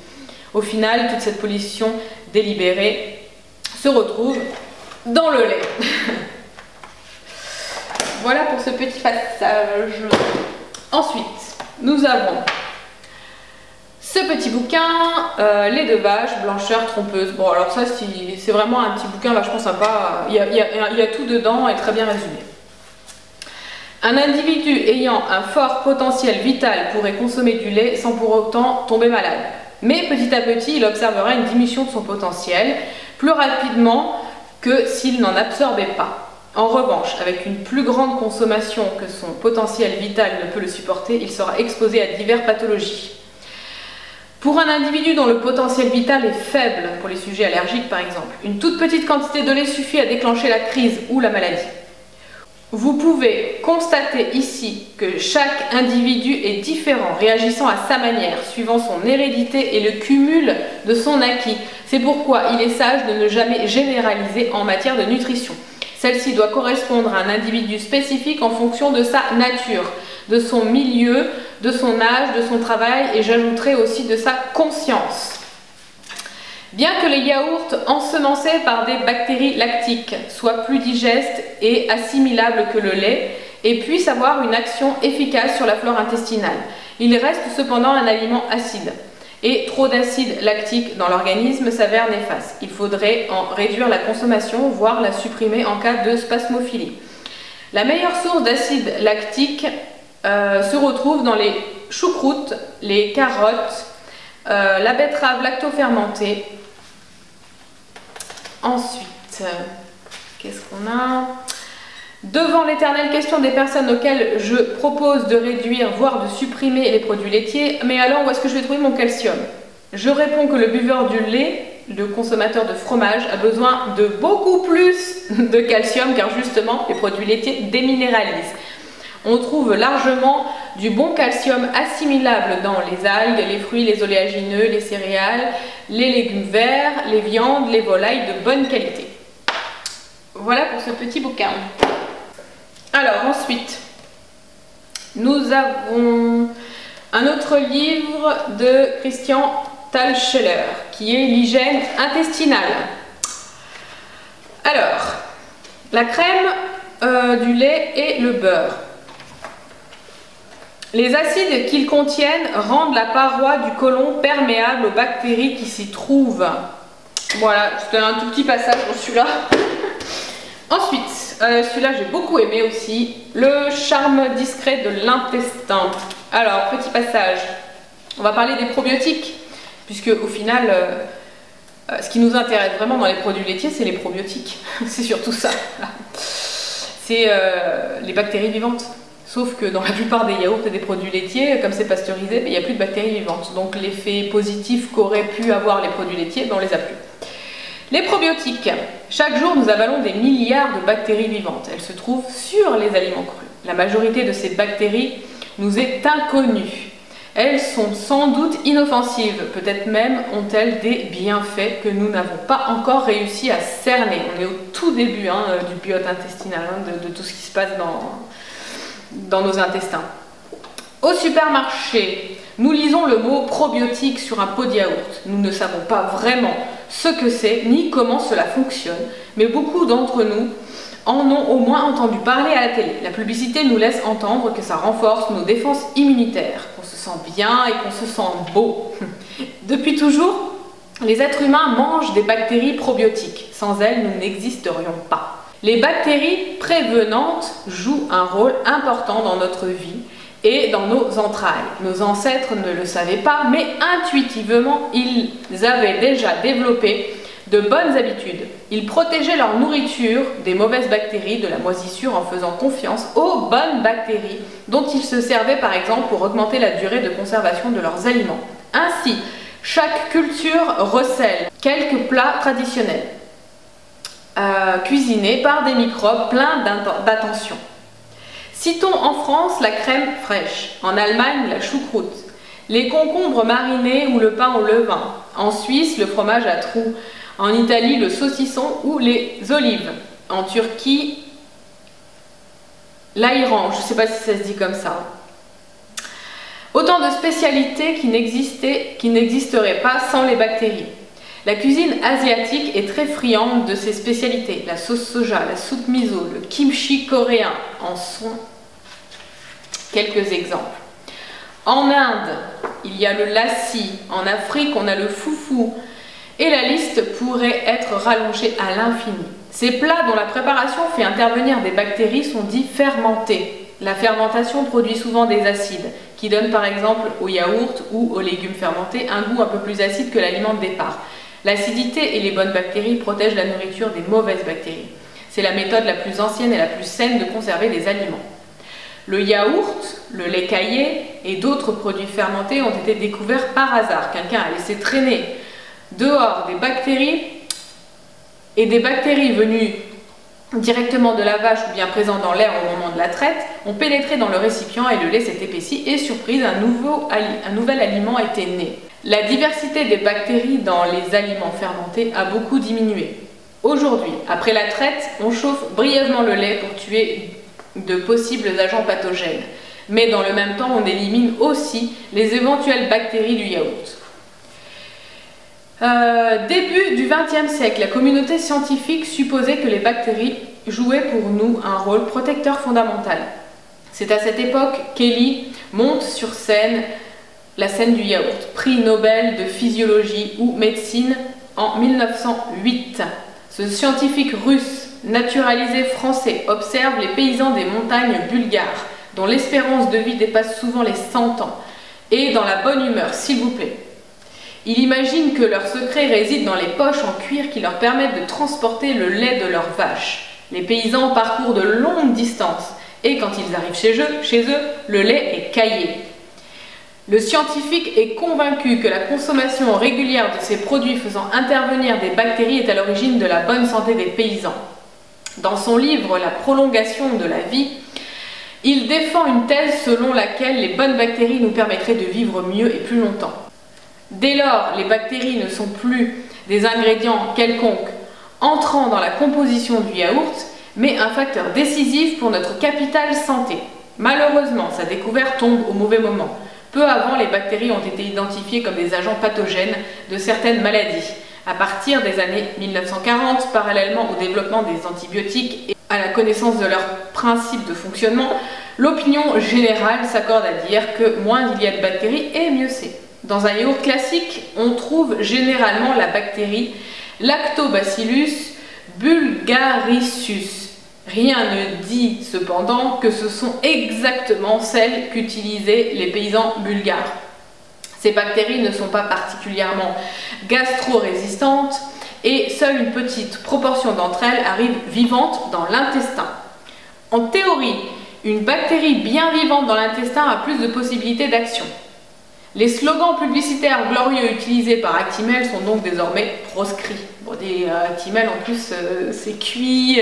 S1: Au final, toute cette pollution délibérée se retrouve dans le lait. Voilà pour ce petit passage. Ensuite, nous avons ce petit bouquin, lait de vache, blancheur trompeuse. Bon, alors ça, c'est vraiment un petit bouquin vachement sympa. Il y a tout dedans et très bien résumé. Un individu ayant un fort potentiel vital pourrait consommer du lait sans pour autant tomber malade. Mais petit à petit, il observera une diminution de son potentiel plus rapidement que s'il n'en absorbait pas. En revanche, avec une plus grande consommation que son potentiel vital ne peut le supporter, il sera exposé à diverses pathologies. Pour un individu dont le potentiel vital est faible, pour les sujets allergiques par exemple, une toute petite quantité de lait suffit à déclencher la crise ou la maladie. Vous pouvez constater ici que chaque individu est différent, réagissant à sa manière, suivant son hérédité et le cumul de son acquis. C'est pourquoi il est sage de ne jamais généraliser en matière de nutrition. Celle-ci doit correspondre à un individu spécifique en fonction de sa nature, de son milieu, de son âge, de son travail et j'ajouterai aussi de sa conscience. Bien que les yaourts ensemencés par des bactéries lactiques soient plus digestes et assimilables que le lait et puissent avoir une action efficace sur la flore intestinale, il reste cependant un aliment acide. Et trop d'acide lactique dans l'organisme s'avère néfaste. Il faudrait en réduire la consommation, voire la supprimer en cas de spasmophilie. La meilleure source d'acide lactique se retrouve dans les choucroutes, les carottes, la betterave lactofermentée. Ensuite, qu'est-ce qu'on a ? Devant l'éternelle question des personnes auxquelles je propose de réduire, voire de supprimer les produits laitiers, mais alors où est-ce que je vais trouver mon calcium? Je réponds que le buveur du lait, le consommateur de fromage, a besoin de beaucoup plus de calcium car justement les produits laitiers déminéralisent. On trouve largement du bon calcium assimilable dans les algues, les fruits, les oléagineux, les céréales, les légumes verts, les viandes, les volailles de bonne qualité. Voilà pour ce petit bouquin. Alors ensuite, nous avons un autre livre de Christian Thalscheller qui est l'hygiène intestinale. Alors, la crème, du lait et le beurre. Les acides qu'ils contiennent rendent la paroi du côlon perméable aux bactéries qui s'y trouvent. Voilà, c'était un tout petit passage pour celui-là. Ensuite, celui-là j'ai beaucoup aimé aussi, le charme discret de l'intestin. Alors, petit passage, on va parler des probiotiques, puisque au final, Ce qui nous intéresse vraiment dans les produits laitiers, c'est les probiotiques. C'est surtout ça. C'est les bactéries vivantes. Sauf que dans la plupart des yaourts et des produits laitiers, comme c'est pasteurisé, il n'y a plus de bactéries vivantes. Donc l'effet positif qu'auraient pu avoir les produits laitiers, on les a plus. Les probiotiques. Chaque jour, nous avalons des milliards de bactéries vivantes. Elles se trouvent sur les aliments crus. La majorité de ces bactéries nous est inconnue. Elles sont sans doute inoffensives. Peut-être même ont-elles des bienfaits que nous n'avons pas encore réussi à cerner. On est au tout début du biote intestinal, de tout ce qui se passe dans nos intestins. Au supermarché, nous lisons le mot probiotique sur un pot de yaourt. Nous ne savons pas vraiment ce que c'est ni comment cela fonctionne, mais beaucoup d'entre nous en ont au moins entendu parler à la télé. La publicité nous laisse entendre que ça renforce nos défenses immunitaires, qu'on se sent bien et qu'on se sent beau. Depuis toujours, les êtres humains mangent des bactéries probiotiques. Sans elles, nous n'existerions pas. Les bactéries prévenantes jouent un rôle important dans notre vie et dans nos entrailles. Nos ancêtres ne le savaient pas, mais intuitivement, ils avaient déjà développé de bonnes habitudes. Ils protégeaient leur nourriture des mauvaises bactéries, de la moisissure, en faisant confiance aux bonnes bactéries dont ils se servaient par exemple pour augmenter la durée de conservation de leurs aliments. Ainsi, chaque culture recèle quelques plats traditionnels, cuisinés par des microbes pleins d'attention. Citons en France la crème fraîche, en Allemagne la choucroute, les concombres marinés ou le pain au levain, en Suisse le fromage à trous, en Italie le saucisson ou les olives, en Turquie l'ayran, je ne sais pas si ça se dit comme ça. Autant de spécialités qui n'existeraient pas sans les bactéries. La cuisine asiatique est très friande de ces spécialités. La sauce soja, la soupe miso, le kimchi coréen en sont quelques exemples. En Inde, il y a le lassi. En Afrique, on a le foufou. Et la liste pourrait être rallongée à l'infini. Ces plats dont la préparation fait intervenir des bactéries sont dits fermentés. La fermentation produit souvent des acides, qui donnent par exemple au yaourt ou aux légumes fermentés un goût un peu plus acide que l'aliment de départ. L'acidité et les bonnes bactéries protègent la nourriture des mauvaises bactéries. C'est la méthode la plus ancienne et la plus saine de conserver des aliments. Le yaourt, le lait caillé et d'autres produits fermentés ont été découverts par hasard. Quelqu'un a laissé traîner dehors des bactéries, et des bactéries venues directement de la vache ou bien présentes dans l'air au moment de la traite ont pénétré dans le récipient et le lait s'est épaissi et surprise, un nouvel aliment était né. La diversité des bactéries dans les aliments fermentés a beaucoup diminué. Aujourd'hui, après la traite, on chauffe brièvement le lait pour tuer de possibles agents pathogènes. Mais dans le même temps, on élimine aussi les éventuelles bactéries du yaourt. Début du XXe siècle, la communauté scientifique supposait que les bactéries jouaient pour nous un rôle protecteur fondamental. C'est à cette époque qu'Ely monte sur scène la scène du yaourt, prix Nobel de physiologie ou médecine en 1908. Ce scientifique russe, naturalisé français, observe les paysans des montagnes bulgares, dont l'espérance de vie dépasse souvent les 100 ans, et dans la bonne humeur, s'il vous plaît. Il imagine que leur secret réside dans les poches en cuir qui leur permettent de transporter le lait de leurs vaches. Les paysans parcourent de longues distances et quand ils arrivent chez eux, le lait est caillé. Le scientifique est convaincu que la consommation régulière de ces produits faisant intervenir des bactéries est à l'origine de la bonne santé des paysans. Dans son livre « La prolongation de la vie », il défend une thèse selon laquelle les bonnes bactéries nous permettraient de vivre mieux et plus longtemps. Dès lors, les bactéries ne sont plus des ingrédients quelconques entrant dans la composition du yaourt, mais un facteur décisif pour notre capital santé. Malheureusement, sa découverte tombe au mauvais moment. Peu avant, les bactéries ont été identifiées comme des agents pathogènes de certaines maladies. À partir des années 1940, parallèlement au développement des antibiotiques et à la connaissance de leurs principes de fonctionnement, l'opinion générale s'accorde à dire que moins il y a de bactéries et mieux c'est. Dans un yaourt classique, on trouve généralement la bactérie Lactobacillus bulgaricus. Rien ne dit cependant que ce sont exactement celles qu'utilisaient les paysans bulgares. Ces bactéries ne sont pas particulièrement gastro-résistantes et seule une petite proportion d'entre elles arrivent vivantes dans l'intestin. En théorie, une bactérie bien vivante dans l'intestin a plus de possibilités d'action. Les slogans publicitaires glorieux utilisés par Actimel sont donc désormais proscrits. Bon, des Actimel en plus, c'est cuit.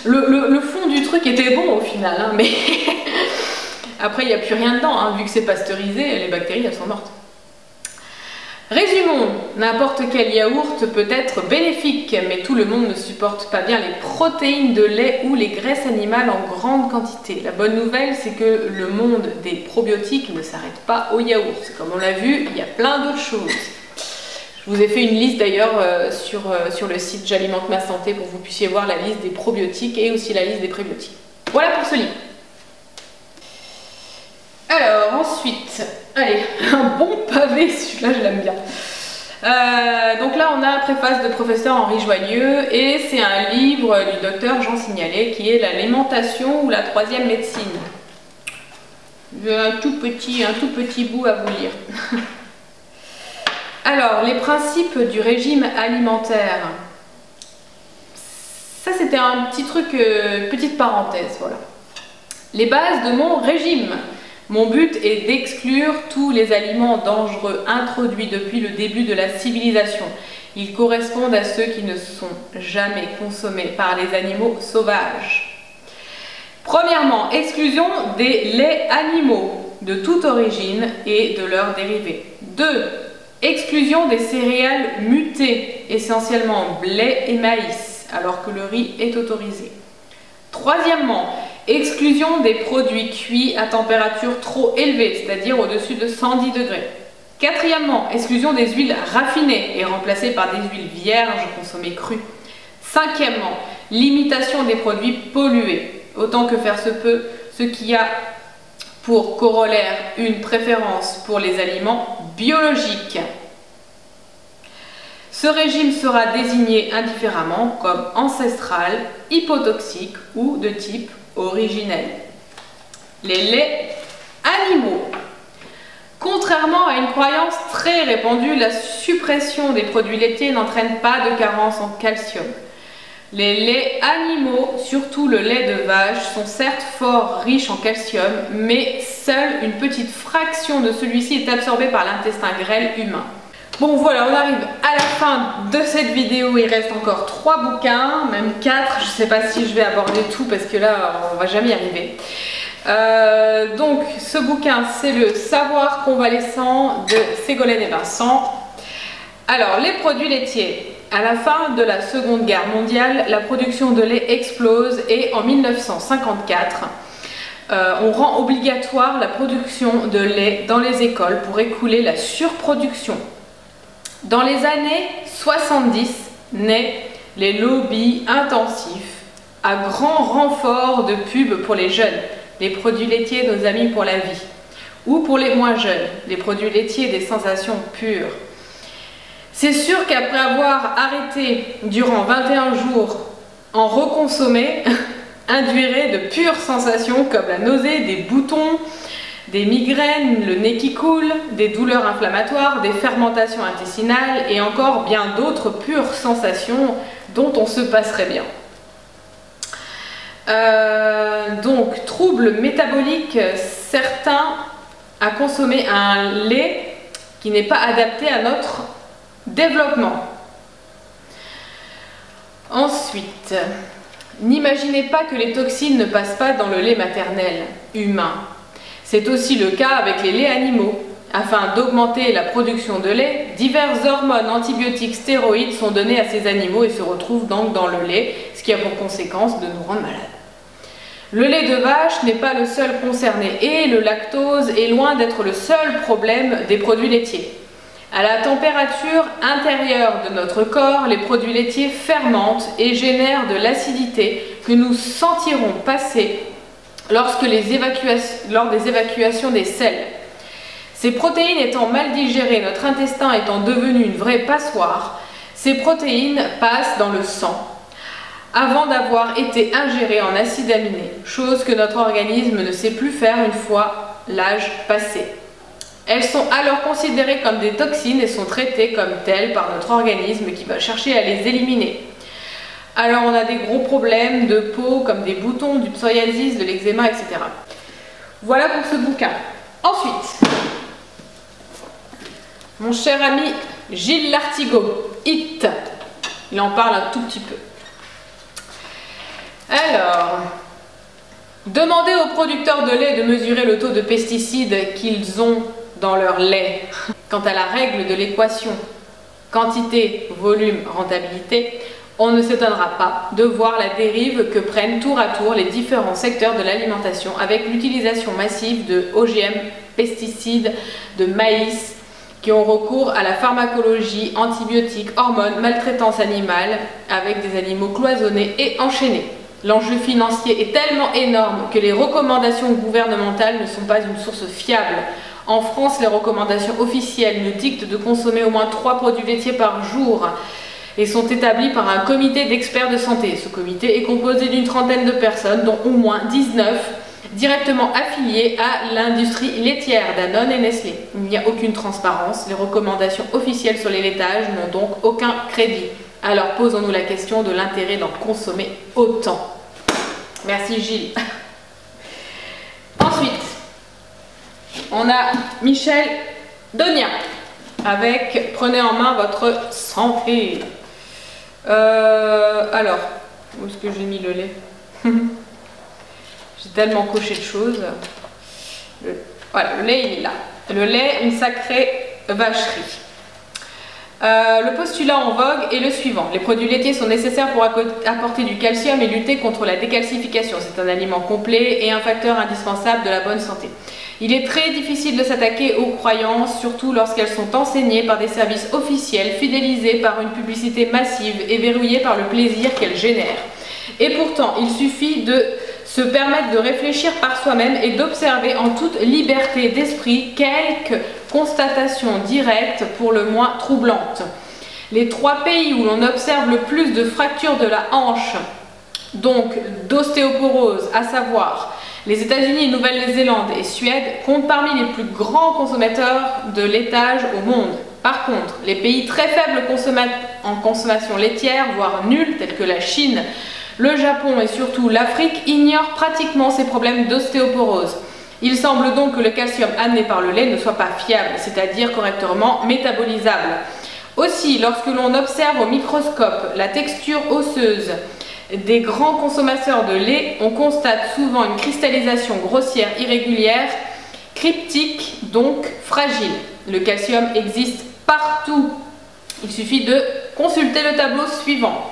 S1: Le fond du truc était bon au final, hein, mais après il n'y a plus rien dedans, hein, vu que c'est pasteurisé, les bactéries elles sont mortes. Résumons, n'importe quel yaourt peut être bénéfique, mais tout le monde ne supporte pas bien les protéines de lait ou les graisses animales en grande quantité. La bonne nouvelle, c'est que le monde des probiotiques ne s'arrête pas au yaourt. Comme on l'a vu, il y a plein d'autres choses. Je vous ai fait une liste d'ailleurs sur le site J'alimente ma santé pour que vous puissiez voir la liste des probiotiques et aussi la liste des prébiotiques. Voilà pour ce livre. Alors ensuite, allez, un bon pavé, celui-là je l'aime bien. Donc là on a préface de professeur Henri Joyeux et c'est un livre du docteur Jean Signalet qui est l'alimentation ou la troisième médecine. J'ai un tout petit bout à vous lire. Alors, les principes du régime alimentaire. Ça c'était un petit truc, petite parenthèse, voilà. Les bases de mon régime. Mon but est d'exclure tous les aliments dangereux introduits depuis le début de la civilisation. Ils correspondent à ceux qui ne sont jamais consommés par les animaux sauvages. Premièrement, exclusion des laits animaux de toute origine et de leurs dérivés. 2. Exclusion des céréales mutées, essentiellement blé et maïs, alors que le riz est autorisé. Troisièmement, exclusion des produits cuits à température trop élevée, c'est-à-dire au-dessus de 110 degrés. Quatrièmement, exclusion des huiles raffinées et remplacées par des huiles vierges consommées crues. Cinquièmement, limitation des produits pollués, autant que faire se peut, ce qui a pour corollaire une préférence pour les aliments biologiques. Ce régime sera désigné indifféremment comme ancestral, hypotoxique ou de type originel. Les laits animaux. Contrairement à une croyance très répandue, la suppression des produits laitiers n'entraîne pas de carence en calcium. Les laits animaux, surtout le lait de vache, sont certes fort riches en calcium, mais seule une petite fraction de celui-ci est absorbée par l'intestin grêle humain. Bon voilà, on arrive à la fin de cette vidéo, il reste encore 3 bouquins, même 4, je ne sais pas si je vais aborder tout parce que là on va jamais y arriver. Donc ce bouquin c'est le Savoir convalescent de Ségolène et Vincent. Alors les produits laitiers. À la fin de la Seconde Guerre mondiale, la production de lait explose et en 1954, on rend obligatoire la production de lait dans les écoles pour écouler la surproduction. Dans les années 70, naissent les lobbies intensifs à grand renfort de pubs pour les jeunes, les produits laitiers nos amis pour la vie, ou pour les moins jeunes, les produits laitiers des sensations pures. C'est sûr qu'après avoir arrêté durant 21 jours, en reconsommer induirait de pures sensations comme la nausée, des boutons, des migraines, le nez qui coule, des douleurs inflammatoires, des fermentations intestinales et encore bien d'autres pures sensations dont on se passerait bien. Donc, troubles métaboliques, certains à consommer un lait qui n'est pas adapté à notre développement. Ensuite, n'imaginez pas que les toxines ne passent pas dans le lait maternel humain. C'est aussi le cas avec les laits animaux. Afin d'augmenter la production de lait, diverses hormones, antibiotiques, stéroïdes sont donnés à ces animaux et se retrouvent donc dans le lait, ce qui a pour conséquence de nous rendre malades. Le lait de vache n'est pas le seul concerné et le lactose est loin d'être le seul problème des produits laitiers. À la température intérieure de notre corps, les produits laitiers fermentent et génèrent de l'acidité que nous sentirons passer lors des évacuations des selles. Ces protéines étant mal digérées, notre intestin étant devenu une vraie passoire, ces protéines passent dans le sang avant d'avoir été ingérées en acides aminés, chose que notre organisme ne sait plus faire une fois l'âge passé. Elles sont alors considérées comme des toxines et sont traitées comme telles par notre organisme qui va chercher à les éliminer. Alors on a des gros problèmes de peau comme des boutons, du psoriasis, de l'eczéma, etc. Voilà pour ce bouquin. Ensuite, mon cher ami Gilles Lartigot, IT, il en parle un tout petit peu. Alors, demandez aux producteurs de lait de mesurer le taux de pesticides qu'ils ont dans leur lait. Quant à la règle de l'équation quantité, volume, rentabilité, on ne s'étonnera pas de voir la dérive que prennent tour à tour les différents secteurs de l'alimentation avec l'utilisation massive de OGM, pesticides, de maïs, qui ont recours à la pharmacologie, antibiotiques, hormones, maltraitance animale, avec des animaux cloisonnés et enchaînés. L'enjeu financier est tellement énorme que les recommandations gouvernementales ne sont pas une source fiable. En France, les recommandations officielles nous dictent de consommer au moins 3 produits laitiers par jour et sont établies par un comité d'experts de santé. Ce comité est composé d'une trentaine de personnes, dont au moins 19 directement affiliés à l'industrie laitière, Danone et Nestlé. Il n'y a aucune transparence, les recommandations officielles sur les laitages n'ont donc aucun crédit. Alors posons-nous la question de l'intérêt d'en consommer autant. Merci Gilles. Ensuite, on a Michel Donia avec Prenez en main votre santé. Alors, où est-ce que j'ai mis le lait? J'ai tellement coché de choses. Voilà, le lait il est là. Le lait, une sacrée vacherie. Le postulat en vogue est le suivant. Les produits laitiers sont nécessaires pour apporter du calcium et lutter contre la décalcification. C'est un aliment complet et un facteur indispensable de la bonne santé. Il est très difficile de s'attaquer aux croyances, surtout lorsqu'elles sont enseignées par des services officiels, fidélisés par une publicité massive et verrouillées par le plaisir qu'elles génèrent. Et pourtant, il suffit de se permettre de réfléchir par soi-même et d'observer en toute liberté d'esprit quelques constatations directes pour le moins troublantes. Les 3 pays où l'on observe le plus de fractures de la hanche, donc d'ostéoporose, à savoir les États-Unis, Nouvelle-Zélande et Suède, comptent parmi les plus grands consommateurs de laitage au monde. Par contre, les pays très faibles en consommation laitière, voire nuls, tels que la Chine, le Japon et surtout l'Afrique, ignorent pratiquement ces problèmes d'ostéoporose. Il semble donc que le calcium amené par le lait ne soit pas fiable, c'est-à-dire correctement métabolisable. Aussi, lorsque l'on observe au microscope la texture osseuse des grands consommateurs de lait, on constate souvent une cristallisation grossière irrégulière, cryptique, donc fragile. Le calcium existe partout. Il suffit de consulter le tableau suivant.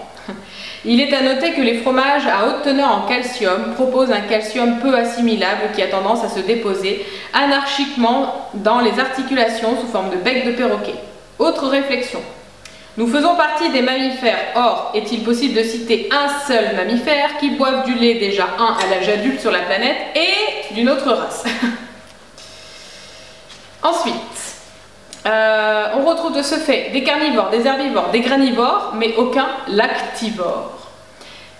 S1: Il est à noter que les fromages à haute teneur en calcium proposent un calcium peu assimilable qui a tendance à se déposer anarchiquement dans les articulations sous forme de bec de perroquet. Autre réflexion. Nous faisons partie des mammifères. Or, est-il possible de citer un seul mammifère qui boive du lait déjà à l'âge adulte sur la planète et d'une autre race? Ensuite, on retrouve de ce fait des carnivores, des herbivores, des granivores, mais aucun lactivore.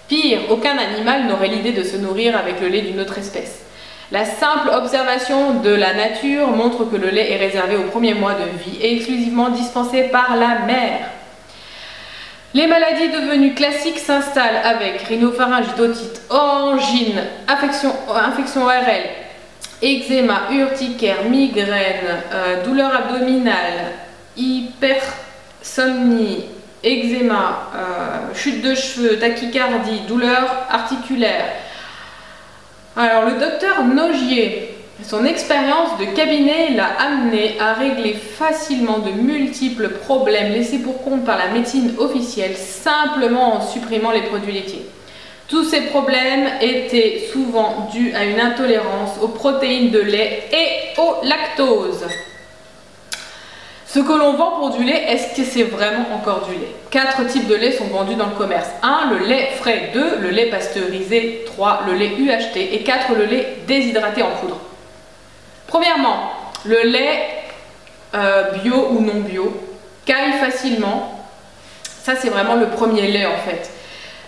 S1: Pire, aucun animal n'aurait l'idée de se nourrir avec le lait d'une autre espèce. La simple observation de la nature montre que le lait est réservé aux premiers mois de vie et exclusivement dispensé par la mère. Les maladies devenues classiques s'installent avec rhinopharyngite, otite, angine, infection ORL, eczéma, urticaire, migraine, douleur abdominale, hypersomnie, eczéma, chute de cheveux, tachycardie, douleur articulaire. Alors le docteur Nogier, son expérience de cabinet l'a amené à régler facilement de multiples problèmes laissés pour compte par la médecine officielle simplement en supprimant les produits laitiers. Tous ces problèmes étaient souvent dus à une intolérance aux protéines de lait et au lactose. Ce que l'on vend pour du lait, est-ce que c'est vraiment encore du lait? 4 types de lait sont vendus dans le commerce. 1. Le lait frais. 2. Le lait pasteurisé. 3. Le lait UHT. Et 4. Le lait déshydraté en poudre. Premièrement, le lait bio ou non bio caille facilement. Ça, c'est vraiment le premier lait en fait.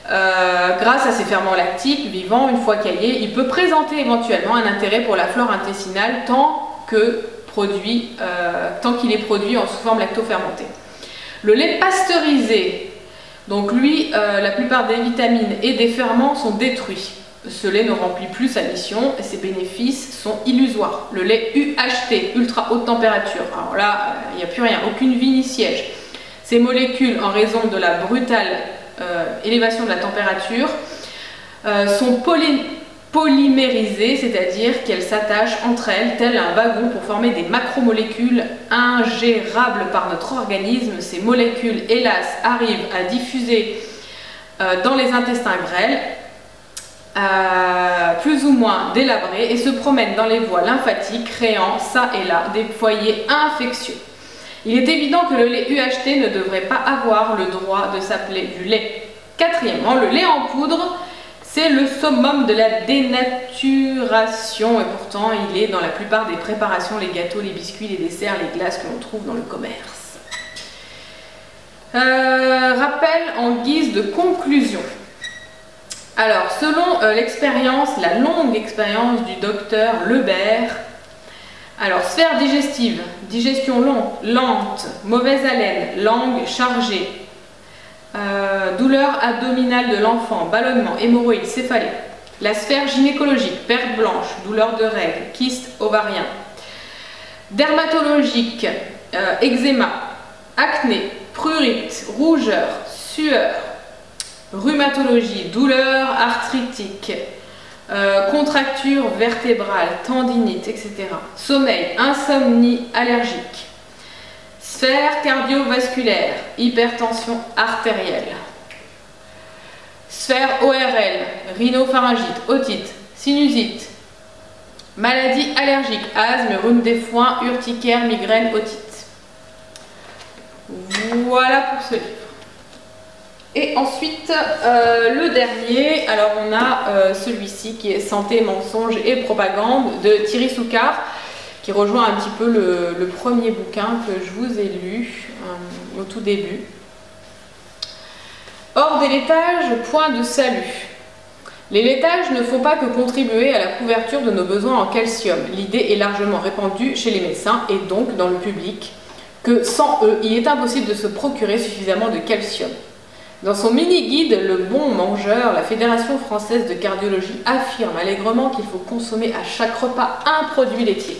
S1: Grâce à ses ferments lactiques vivants, une fois caillé, il peut présenter éventuellement un intérêt pour la flore intestinale tant que produit, en sous forme lactofermentée. Le lait pasteurisé, donc lui, la plupart des vitamines et des ferments sont détruits. Ce lait ne remplit plus sa mission et ses bénéfices sont illusoires. Le lait UHT, ultra haute température, alors là, il n'y a plus rien, aucune vie ni siège. Ces molécules, en raison de la brutale élévation de la température, sont polymérisées, c'est-à-dire qu'elles s'attachent entre elles, tel un wagon, pour former des macromolécules ingérables par notre organisme. Ces molécules, hélas, arrivent à diffuser dans les intestins grêles, plus ou moins délabrés, et se promènent dans les voies lymphatiques, créant ça et là des foyers infectieux. Il est évident que le lait UHT ne devrait pas avoir le droit de s'appeler du lait. Quatrièmement, le lait en poudre, c'est le summum de la dénaturation, et pourtant il est dans la plupart des préparations, les gâteaux, les biscuits, les desserts, les glaces que l'on trouve dans le commerce. Rappel en guise de conclusion. Alors, selon l'expérience, la longue expérience du docteur Lebert, alors sphère digestive, digestion lente, mauvaise haleine, langue chargée, douleur abdominale de l'enfant, ballonnement, hémorroïdes, céphalée. La sphère gynécologique, perte blanche, douleur de règles, kyste ovarien. Dermatologique, eczéma, acné, prurite, rougeur, sueur. Rhumatologie, douleur arthritique, contracture vertébrale, tendinite, etc. Sommeil, insomnie allergique. Sphère cardiovasculaire, hypertension artérielle. Sphère ORL, rhinopharyngite, otite, sinusite. Maladie allergique, asthme, rhume des foins, urticaire, migraine, otite. Voilà pour ce livre. Et ensuite, le dernier, alors on a celui-ci qui est Santé, mensonges et propagande de Thierry Soucard, qui rejoint un petit peu le premier bouquin que je vous ai lu au tout début. Hors des laitages, point de salut. Les laitages ne font pas que contribuer à la couverture de nos besoins en calcium. L'idée est largement répandue chez les médecins et donc dans le public que sans eux, il est impossible de se procurer suffisamment de calcium. Dans son mini-guide Le Bon Mangeur, la Fédération française de cardiologie affirme allègrement qu'il faut consommer à chaque repas un produit laitier.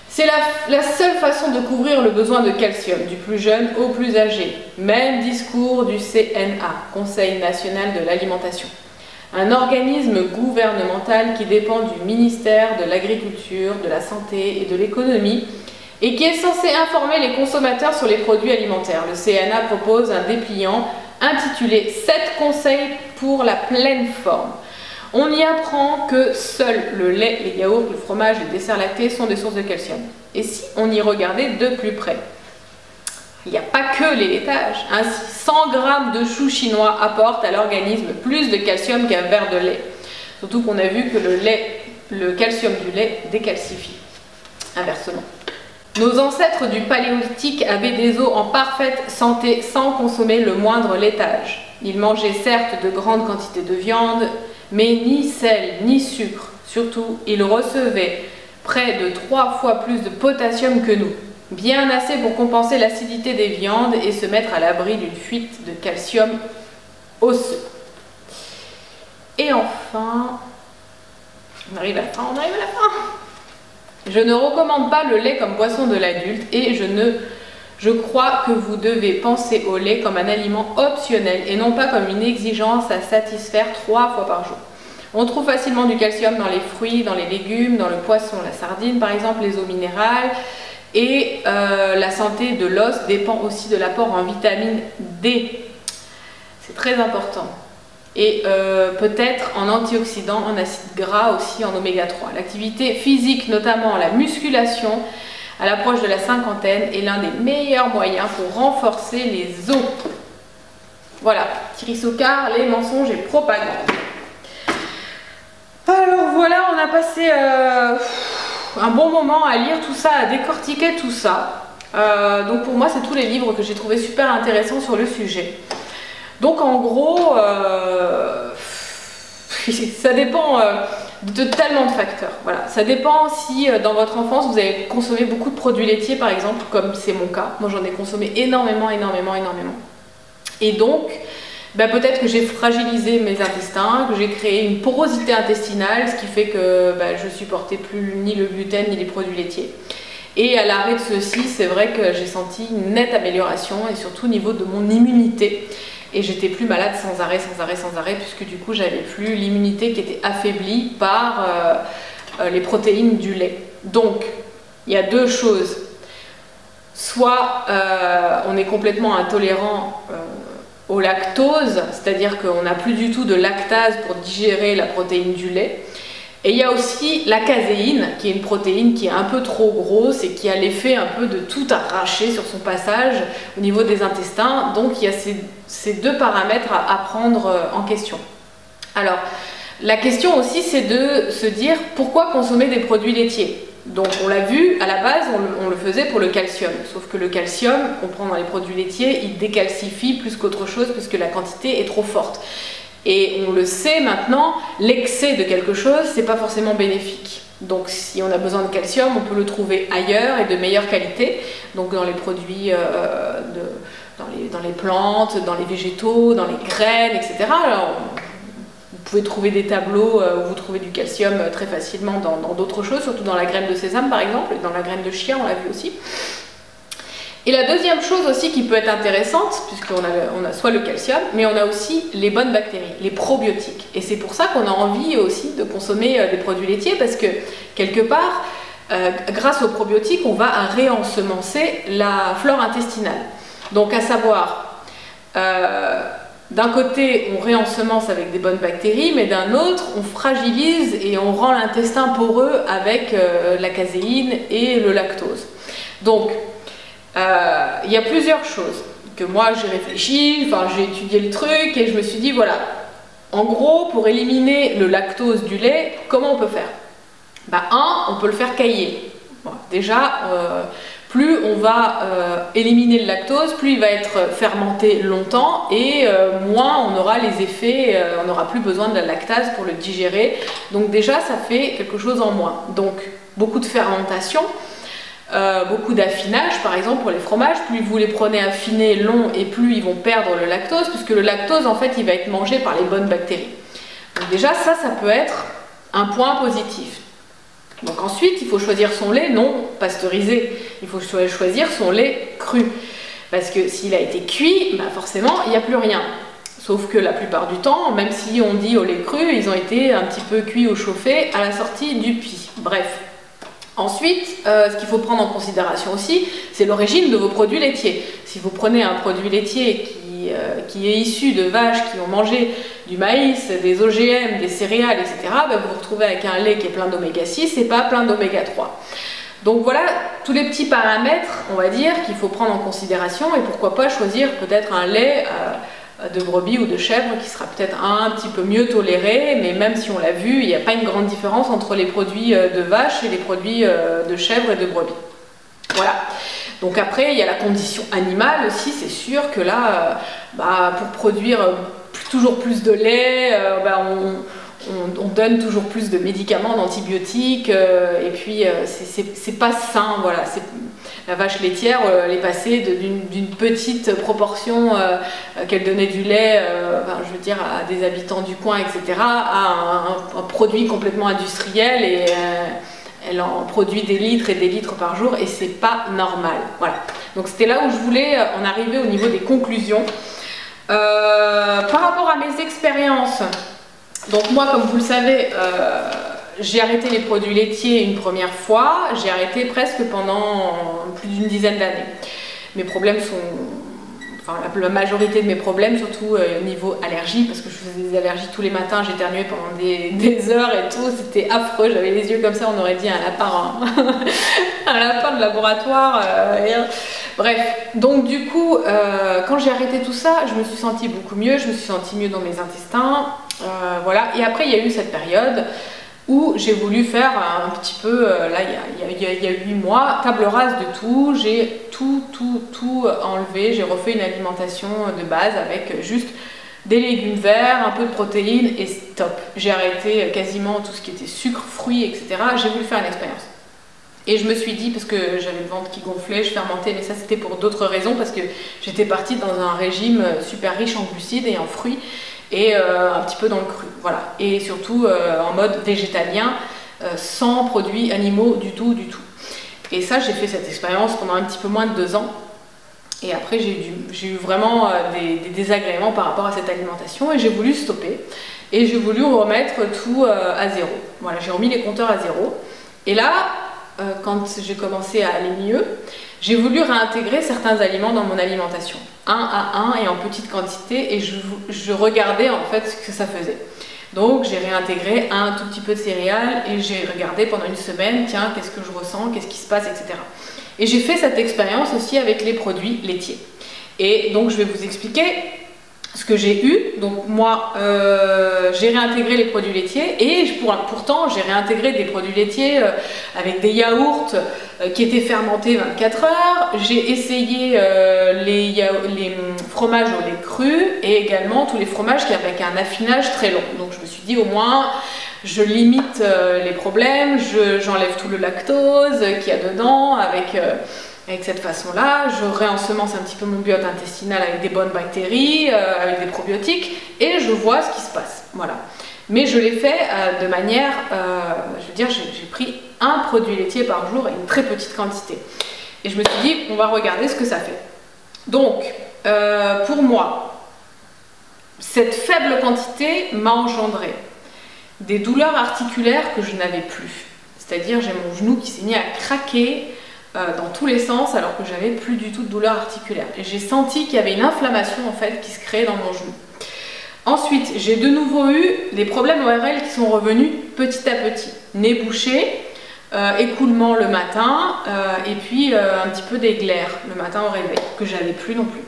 S1: C'est la seule façon de couvrir le besoin de calcium, du plus jeune au plus âgé. Même discours du CNA, Conseil national de l'alimentation. Un organisme gouvernemental qui dépend du ministère de l'Agriculture, de la Santé et de l'Économie, et qui est censé informer les consommateurs sur les produits alimentaires. Le CNA propose un dépliant intitulé « 7 conseils pour la pleine forme ». On y apprend que seuls le lait, les yaourts, le fromage, les desserts lactés sont des sources de calcium. Et si on y regardait de plus près, il n'y a pas que les laitages. Ainsi, 100 g de choux chinois apportent à l'organisme plus de calcium qu'un verre de lait. Surtout qu'on a vu que le calcium du lait décalcifie. Inversement. Nos ancêtres du Paléolithique avaient des os en parfaite santé sans consommer le moindre laitage. Ils mangeaient certes de grandes quantités de viande, mais ni sel ni sucre. Surtout, ils recevaient près de 3 fois plus de potassium que nous. Bien assez pour compenser l'acidité des viandes et se mettre à l'abri d'une fuite de calcium osseux. Et enfin, on arrive à la fin. Je ne recommande pas le lait comme boisson de l'adulte et je crois que vous devez penser au lait comme un aliment optionnel et non pas comme une exigence à satisfaire 3 fois par jour. On trouve facilement du calcium dans les fruits, dans les légumes, dans le poisson, la sardine par exemple, les eaux minérales. Et la santé de l'os dépend aussi de l'apport en vitamine D. C'est très important. Et peut-être en antioxydants, en acides gras aussi, en oméga 3. L'activité physique, notamment la musculation, à l'approche de la cinquantaine, est l'un des meilleurs moyens pour renforcer les os. Voilà, Thierry Soucard, les mensonges et propagande. Alors voilà, on a passé un bon moment à lire tout ça, à décortiquer tout ça. Donc pour moi, c'est tous les livres que j'ai trouvé super intéressants sur le sujet. Donc en gros, ça dépend de tellement de facteurs. Voilà. Ça dépend si dans votre enfance vous avez consommé beaucoup de produits laitiers par exemple, comme c'est mon cas. Moi j'en ai consommé énormément. Et donc, peut-être que j'ai fragilisé mes intestins, que j'ai créé une porosité intestinale, ce qui fait que je supportais plus ni le gluten ni les produits laitiers. Et à l'arrêt de ceci, c'est vrai que j'ai senti une nette amélioration et surtout au niveau de mon immunité. Et j'étais plus malade sans arrêt, puisque du coup j'avais plus l'immunité qui était affaiblie par les protéines du lait. Donc, il y a deux choses. Soit on est complètement intolérant au lactose, c'est-à-dire qu'on n'a plus du tout de lactase pour digérer la protéine du lait. Et il y a aussi la caséine, qui est une protéine qui est un peu trop grosse et qui a l'effet un peu de tout arracher sur son passage au niveau des intestins. Donc il y a ces deux paramètres à prendre en question. Alors, la question aussi, c'est de se dire pourquoi consommer des produits laitiers. Donc on l'a vu, à la base, on le faisait pour le calcium. Sauf que le calcium qu'on prend dans les produits laitiers, il décalcifie plus qu'autre chose puisque la quantité est trop forte. Et on le sait maintenant, l'excès de quelque chose, c'est pas forcément bénéfique. Donc si on a besoin de calcium, on peut le trouver ailleurs et de meilleure qualité. Donc dans les produits, dans les plantes, dans les végétaux, dans les graines, etc. Alors, vous pouvez trouver des tableaux où vous trouvez du calcium très facilement dans d'autres choses, surtout dans la graine de sésame par exemple, et dans la graine de chia, on l'a vu aussi. Et la deuxième chose aussi qui peut être intéressante, puisqu'on a soit le calcium, mais on a aussi les bonnes bactéries, les probiotiques. Et c'est pour ça qu'on a envie aussi de consommer des produits laitiers, parce que quelque part, grâce aux probiotiques, on va réensemencer la flore intestinale. Donc à savoir, d'un côté, on réensemence avec des bonnes bactéries, mais d'un autre, on fragilise et on rend l'intestin poreux avec la caséine et le lactose. Donc, il y a plusieurs choses que moi j'ai réfléchi, j'ai étudié le truc et je me suis dit voilà, en gros pour éliminer le lactose du lait, comment on peut faire? On peut le faire cailler. Bon, déjà, plus on va éliminer le lactose, plus il va être fermenté longtemps et moins on aura les effets, on n'aura plus besoin de la lactase pour le digérer. Donc déjà ça fait quelque chose en moins. Donc beaucoup de fermentation. Beaucoup d'affinage par exemple pour les fromages, plus vous les prenez affinés longs et plus ils vont perdre le lactose, puisque le lactose en fait il va être mangé par les bonnes bactéries. Donc déjà ça peut être un point positif. Donc ensuite il faut choisir son lait non pasteurisé, il faut choisir son lait cru, parce que s'il a été cuit, forcément il n'y a plus rien. Sauf que la plupart du temps, même si on dit au lait cru, ils ont été un petit peu cuits ou chauffés à la sortie du pis. Bref. Ensuite, ce qu'il faut prendre en considération aussi, c'est l'origine de vos produits laitiers. Si vous prenez un produit laitier qui est issu de vaches qui ont mangé du maïs, des OGM, des céréales, etc., vous vous retrouvez avec un lait qui est plein d'oméga 6 et pas plein d'oméga 3. Donc voilà, tous les petits paramètres, on va dire, qu'il faut prendre en considération, et pourquoi pas choisir peut-être un lait de brebis ou de chèvre qui sera peut-être un petit peu mieux toléré, mais même si on l'a vu, il n'y a pas une grande différence entre les produits de vache et les produits de chèvre et de brebis. Voilà. Donc après, il y a la condition animale aussi, c'est sûr que là, pour produire toujours plus de lait, on donne toujours plus de médicaments, d'antibiotiques, et puis c'est pas sain, voilà. La vache laitière, elle est passée d'une petite proportion qu'elle donnait du lait, je veux dire, à des habitants du coin, etc., à un produit complètement industriel, et elle en produit des litres et des litres par jour, et c'est pas normal. Voilà. Donc c'était là où je voulais en arriver au niveau des conclusions. Par rapport à mes expériences, donc moi, comme vous le savez, j'ai arrêté les produits laitiers une première fois, j'ai arrêté presque pendant plus d'une dizaine d'années. Mes problèmes sont, la majorité de mes problèmes, surtout au niveau allergie, parce que je faisais des allergies tous les matins, j'éternuais pendant des heures et tout, c'était affreux, j'avais les yeux comme ça, on aurait dit un lapin, un lapin de laboratoire. Bref, donc du coup, quand j'ai arrêté tout ça, je me suis sentie beaucoup mieux, je me suis sentie mieux dans mes intestins, voilà. Et après, il y a eu cette période où j'ai voulu faire un petit peu, là il y a 8 mois, table rase de tout, j'ai tout enlevé, j'ai refait une alimentation de base avec juste des légumes verts, un peu de protéines et stop. J'ai arrêté quasiment tout ce qui était sucre, fruits, etc. J'ai voulu faire une expérience. Et je me suis dit, parce que j'avais le ventre qui gonflait, je fermentais, mais ça c'était pour d'autres raisons, parce que j'étais partie dans un régime super riche en glucides et en fruits, et un petit peu dans le cru, voilà. Et surtout en mode végétalien, sans produits animaux du tout, du tout. Et ça, j'ai fait cette expérience pendant un petit peu moins de 2 ans. Et après, j'ai eu vraiment des désagréments par rapport à cette alimentation, et j'ai voulu stopper. Et j'ai voulu remettre tout à zéro. Voilà, j'ai remis les compteurs à zéro. Et là, quand j'ai commencé à aller mieux, j'ai voulu réintégrer certains aliments dans mon alimentation, un à un et en petite quantité, et je regardais en fait ce que ça faisait. Donc j'ai réintégré un tout petit peu de céréales et j'ai regardé pendant une semaine, tiens, qu'est-ce que je ressens, qu'est-ce qui se passe, etc. Et j'ai fait cette expérience aussi avec les produits laitiers. Et donc je vais vous expliquer ce que j'ai eu. Donc moi, j'ai réintégré les produits laitiers et pourtant j'ai réintégré des produits laitiers avec des yaourts qui étaient fermentés 24 heures. J'ai essayé les fromages au lait cru et également tous les fromages qui avaient un affinage très long. Donc je me suis dit au moins je limite les problèmes, j'enlève tout le lactose qu'il y a dedans avec cette façon-là, je réensemence un petit peu mon biote intestinal avec des bonnes bactéries, avec des probiotiques, et je vois ce qui se passe. Voilà. Mais je l'ai fait de manière, je veux dire, j'ai pris un produit laitier par jour et une très petite quantité. Et je me suis dit, on va regarder ce que ça fait. Donc, pour moi, cette faible quantité m'a engendré des douleurs articulaires que je n'avais plus. C'est-à-dire, j'ai mon genou qui s'est mis à craquer, dans tous les sens alors que j'avais plus du tout de douleur articulaire. Et j'ai senti qu'il y avait une inflammation en fait qui se créait dans mon genou. Ensuite, j'ai de nouveau eu des problèmes ORL qui sont revenus petit à petit. Nez bouché, écoulement le matin et puis un petit peu des glaires le matin au réveil que j'avais plus non plus.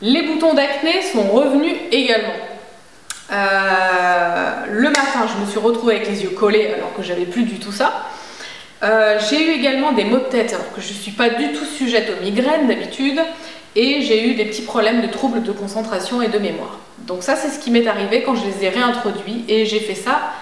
S1: Les boutons d'acné sont revenus également. Le matin, je me suis retrouvée avec les yeux collés alors que j'avais plus du tout ça. J'ai eu également des maux de tête alors que je ne suis pas du tout sujette aux migraines d'habitude et j'ai eu des petits problèmes de troubles de concentration et de mémoire. Donc ça c'est ce qui m'est arrivé quand je les ai réintroduits et j'ai fait ça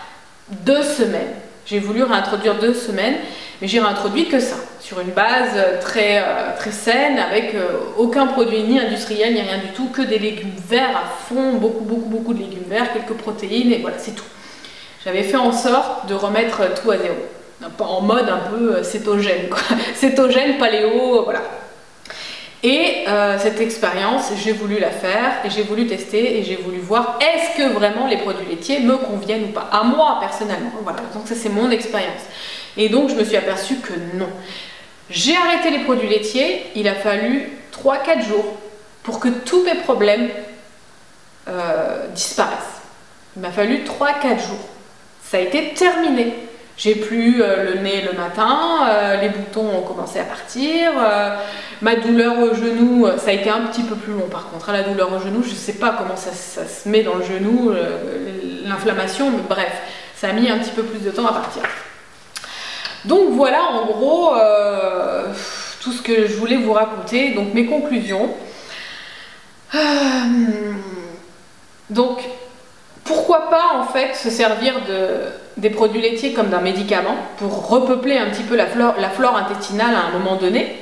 S1: 2 semaines. J'ai voulu réintroduire 2 semaines mais j'ai réintroduit que ça sur une base très saine avec aucun produit ni industriel ni rien du tout, que des légumes verts à fond, beaucoup de légumes verts, quelques protéines et voilà c'est tout. J'avais fait en sorte de remettre tout à zéro. En mode un peu cétogène, quoi. Cétogène, paléo, voilà. Et cette expérience, j'ai voulu la faire, et j'ai voulu tester, et j'ai voulu voir est-ce que vraiment les produits laitiers me conviennent ou pas, à moi personnellement, voilà. Donc ça c'est mon expérience. Et donc je me suis aperçue que non. J'ai arrêté les produits laitiers, il a fallu 3-4 jours pour que tous mes problèmes disparaissent. Il m'a fallu 3-4 jours. Ça a été terminé. J'ai plus le nez le matin, les boutons ont commencé à partir, ma douleur au genou, ça a été un petit peu plus long par contre. La douleur au genou, je ne sais pas comment ça se met dans le genou, l'inflammation, mais bref, ça a mis un petit peu plus de temps à partir. Donc voilà en gros tout ce que je voulais vous raconter, donc mes conclusions. Donc pourquoi pas en fait se servir des produits laitiers comme d'un médicament pour repeupler un petit peu la flore intestinale à un moment donné,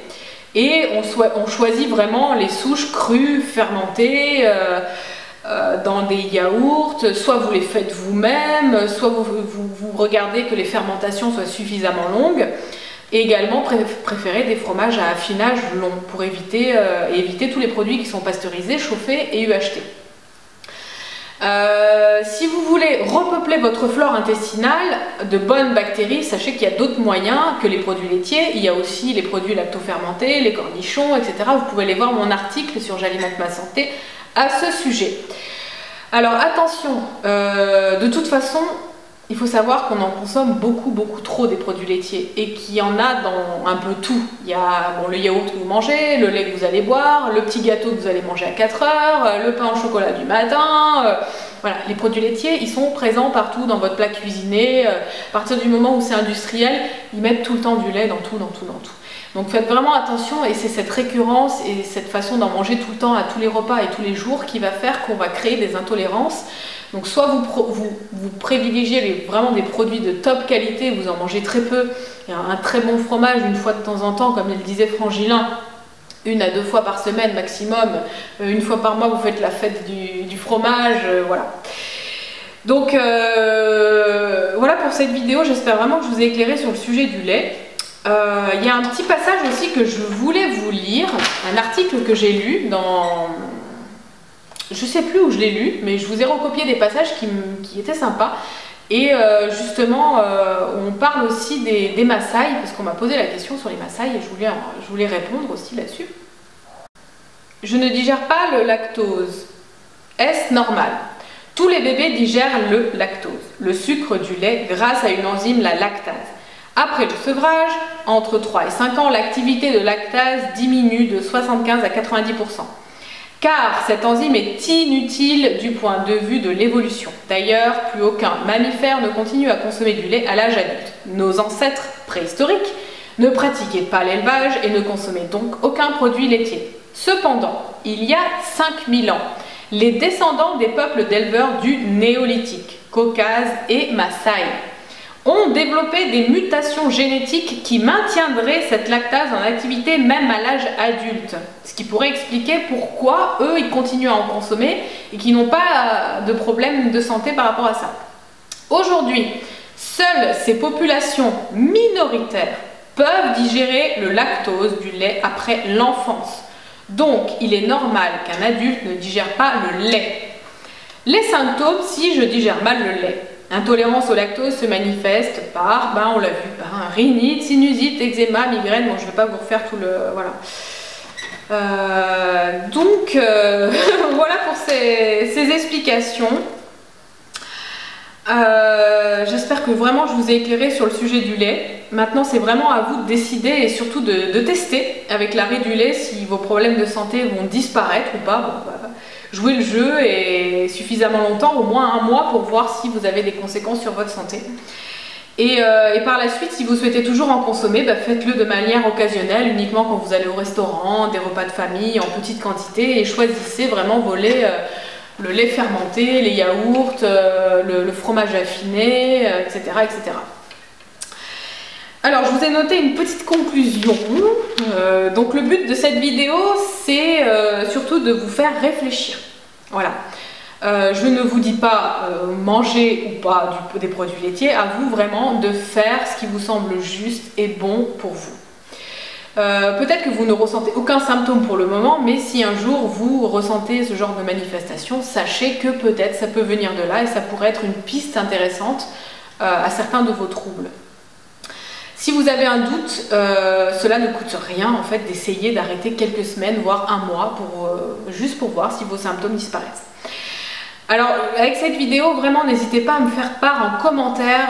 S1: et on choisit vraiment les souches crues, fermentées dans des yaourts, soit vous les faites vous-même, soit vous regardez que les fermentations soient suffisamment longues, et également préférez des fromages à affinage long pour éviter tous les produits qui sont pasteurisés, chauffés et UHT. Si vous voulez repeupler votre flore intestinale de bonnes bactéries, sachez qu'il y a d'autres moyens que les produits laitiers. Il y a aussi les produits lactofermentés, les cornichons, etc. Vous pouvez aller voir mon article sur J'alimente ma santé à ce sujet. Alors attention, de toute façon, il faut savoir qu'on en consomme beaucoup trop des produits laitiers et qu'il y en a dans un peu tout. Il y a le yaourt que vous mangez, le lait que vous allez boire, le petit gâteau que vous allez manger à 4 heures, le pain au chocolat du matin. Voilà, les produits laitiers, ils sont présents partout dans votre plat cuisiné. À partir du moment où c'est industriel, ils mettent tout le temps du lait dans tout. Donc faites vraiment attention, et c'est cette récurrence et cette façon d'en manger tout le temps à tous les repas et tous les jours qui va faire qu'on va créer des intolérances. Donc soit vous privilégiez vraiment des produits de top qualité, vous en mangez très peu, et un très bon fromage une fois de temps en temps, comme il disait Frangilin, 1 à 2 fois par semaine maximum, 1 fois par mois vous faites la fête du fromage, voilà. Donc voilà pour cette vidéo, j'espère vraiment que je vous ai éclairé sur le sujet du lait. Il y a un petit passage aussi que je voulais vous lire, un article que j'ai lu dans... Je sais plus où je l'ai lu, mais je vous ai recopié des passages qui étaient sympas. Et justement, on parle aussi des Maasai, parce qu'on m'a posé la question sur les Maasai et je voulais répondre aussi là-dessus. Je ne digère pas le lactose. Est-ce normal? Tous les bébés digèrent le lactose, le sucre du lait, grâce à une enzyme, la lactase. Après le sevrage, entre 3 et 5 ans, l'activité de lactase diminue de 75 à 90%. Car cette enzyme est inutile du point de vue de l'évolution. D'ailleurs, plus aucun mammifère ne continue à consommer du lait à l'âge adulte. Nos ancêtres préhistoriques ne pratiquaient pas l'élevage et ne consommaient donc aucun produit laitier. Cependant, il y a 5000 ans, les descendants des peuples d'éleveurs du Néolithique, Caucase et Maasai, ont développé des mutations génétiques qui maintiendraient cette lactase en activité même à l'âge adulte. Ce qui pourrait expliquer pourquoi eux, ils continuent à en consommer et qu'ils n'ont pas de problème de santé par rapport à ça. Aujourd'hui, seules ces populations minoritaires peuvent digérer le lactose du lait après l'enfance. Donc, il est normal qu'un adulte ne digère pas le lait. Les symptômes, si je digère mal le lait. Intolérance au lactose se manifeste par, on l'a vu, par un rhinite, sinusite, eczéma, migraine. Bon, je ne vais pas vous refaire tout le... Voilà. Voilà pour ces explications. J'espère que vraiment je vous ai éclairé sur le sujet du lait. Maintenant, c'est vraiment à vous de décider et surtout de tester avec l'arrêt du lait si vos problèmes de santé vont disparaître ou pas. Bon, jouez le jeu et suffisamment longtemps, au moins 1 mois, pour voir si vous avez des conséquences sur votre santé. Et par la suite, si vous souhaitez toujours en consommer, faites-le de manière occasionnelle, uniquement quand vous allez au restaurant, des repas de famille en petite quantité, et choisissez vraiment vos laits, le lait fermenté, les yaourts, le fromage affiné, etc., etc. Alors, je vous ai noté une petite conclusion. Donc, le but de cette vidéo, c'est surtout de vous faire réfléchir. Voilà. Je ne vous dis pas manger ou pas des produits laitiers, à vous vraiment de faire ce qui vous semble juste et bon pour vous. Peut-être que vous ne ressentez aucun symptôme pour le moment, mais si un jour vous ressentez ce genre de manifestation, sachez que peut-être ça peut venir de là et ça pourrait être une piste intéressante à certains de vos troubles. Si vous avez un doute, cela ne coûte rien en fait d'essayer d'arrêter quelques semaines, voire 1 mois, juste pour voir si vos symptômes disparaissent. Alors avec cette vidéo, vraiment n'hésitez pas à me faire part en commentaire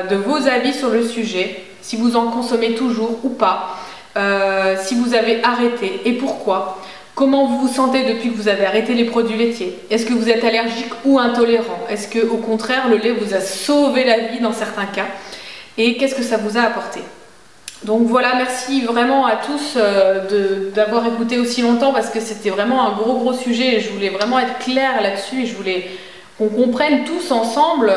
S1: de vos avis sur le sujet, si vous en consommez toujours ou pas, si vous avez arrêté et pourquoi, comment vous vous sentez depuis que vous avez arrêté les produits laitiers, est-ce que vous êtes allergique ou intolérant, est-ce que au contraire le lait vous a sauvé la vie dans certains cas, et qu'est-ce que ça vous a apporté. Donc voilà, merci vraiment à tous d'avoir écouté aussi longtemps, parce que c'était vraiment un gros sujet et je voulais vraiment être claire là-dessus et je voulais qu'on comprenne tous ensemble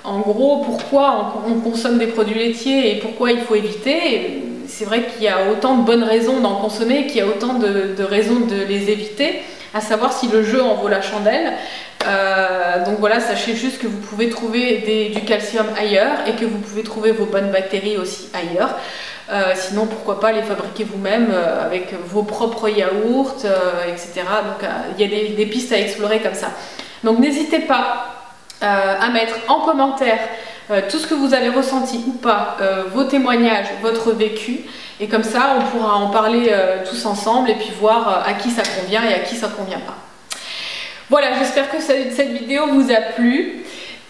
S1: en gros pourquoi on consomme des produits laitiers et pourquoi il faut éviter. C'est vrai qu'il y a autant de bonnes raisons d'en consommer qu'il y a autant de raisons de les éviter, à savoir si le jeu en vaut la chandelle. Donc voilà, sachez juste que vous pouvez trouver du calcium ailleurs et que vous pouvez trouver vos bonnes bactéries aussi ailleurs. Sinon, pourquoi pas les fabriquer vous-même avec vos propres yaourts, etc. Donc il y a des pistes à explorer comme ça. Donc n'hésitez pas à mettre en commentaire tout ce que vous avez ressenti ou pas, vos témoignages, votre vécu. Et comme ça, on pourra en parler tous ensemble et puis voir à qui ça convient et à qui ça ne convient pas. Voilà, j'espère que cette vidéo vous a plu.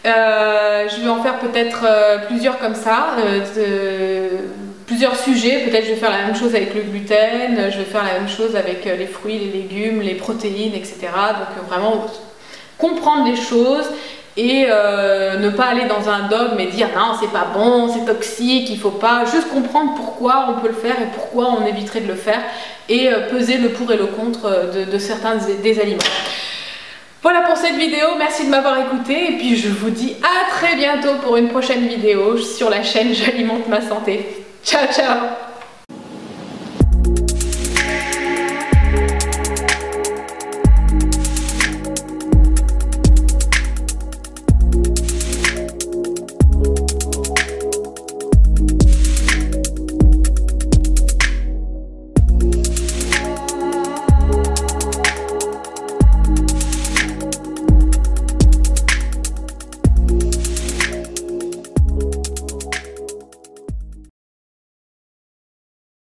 S1: Je vais en faire peut-être plusieurs comme ça, plusieurs sujets. Peut-être je vais faire la même chose avec le gluten, je vais faire la même chose avec les fruits, les légumes, les protéines, etc. Donc vraiment comprendre les choses et ne pas aller dans un dogme et dire non c'est pas bon, c'est toxique, il faut pas, juste comprendre pourquoi on peut le faire et pourquoi on éviterait de le faire et peser le pour et le contre de certains des aliments. Voilà pour cette vidéo, merci de m'avoir écouté et puis je vous dis à très bientôt pour une prochaine vidéo sur la chaîne J'alimente ma santé. Ciao ciao.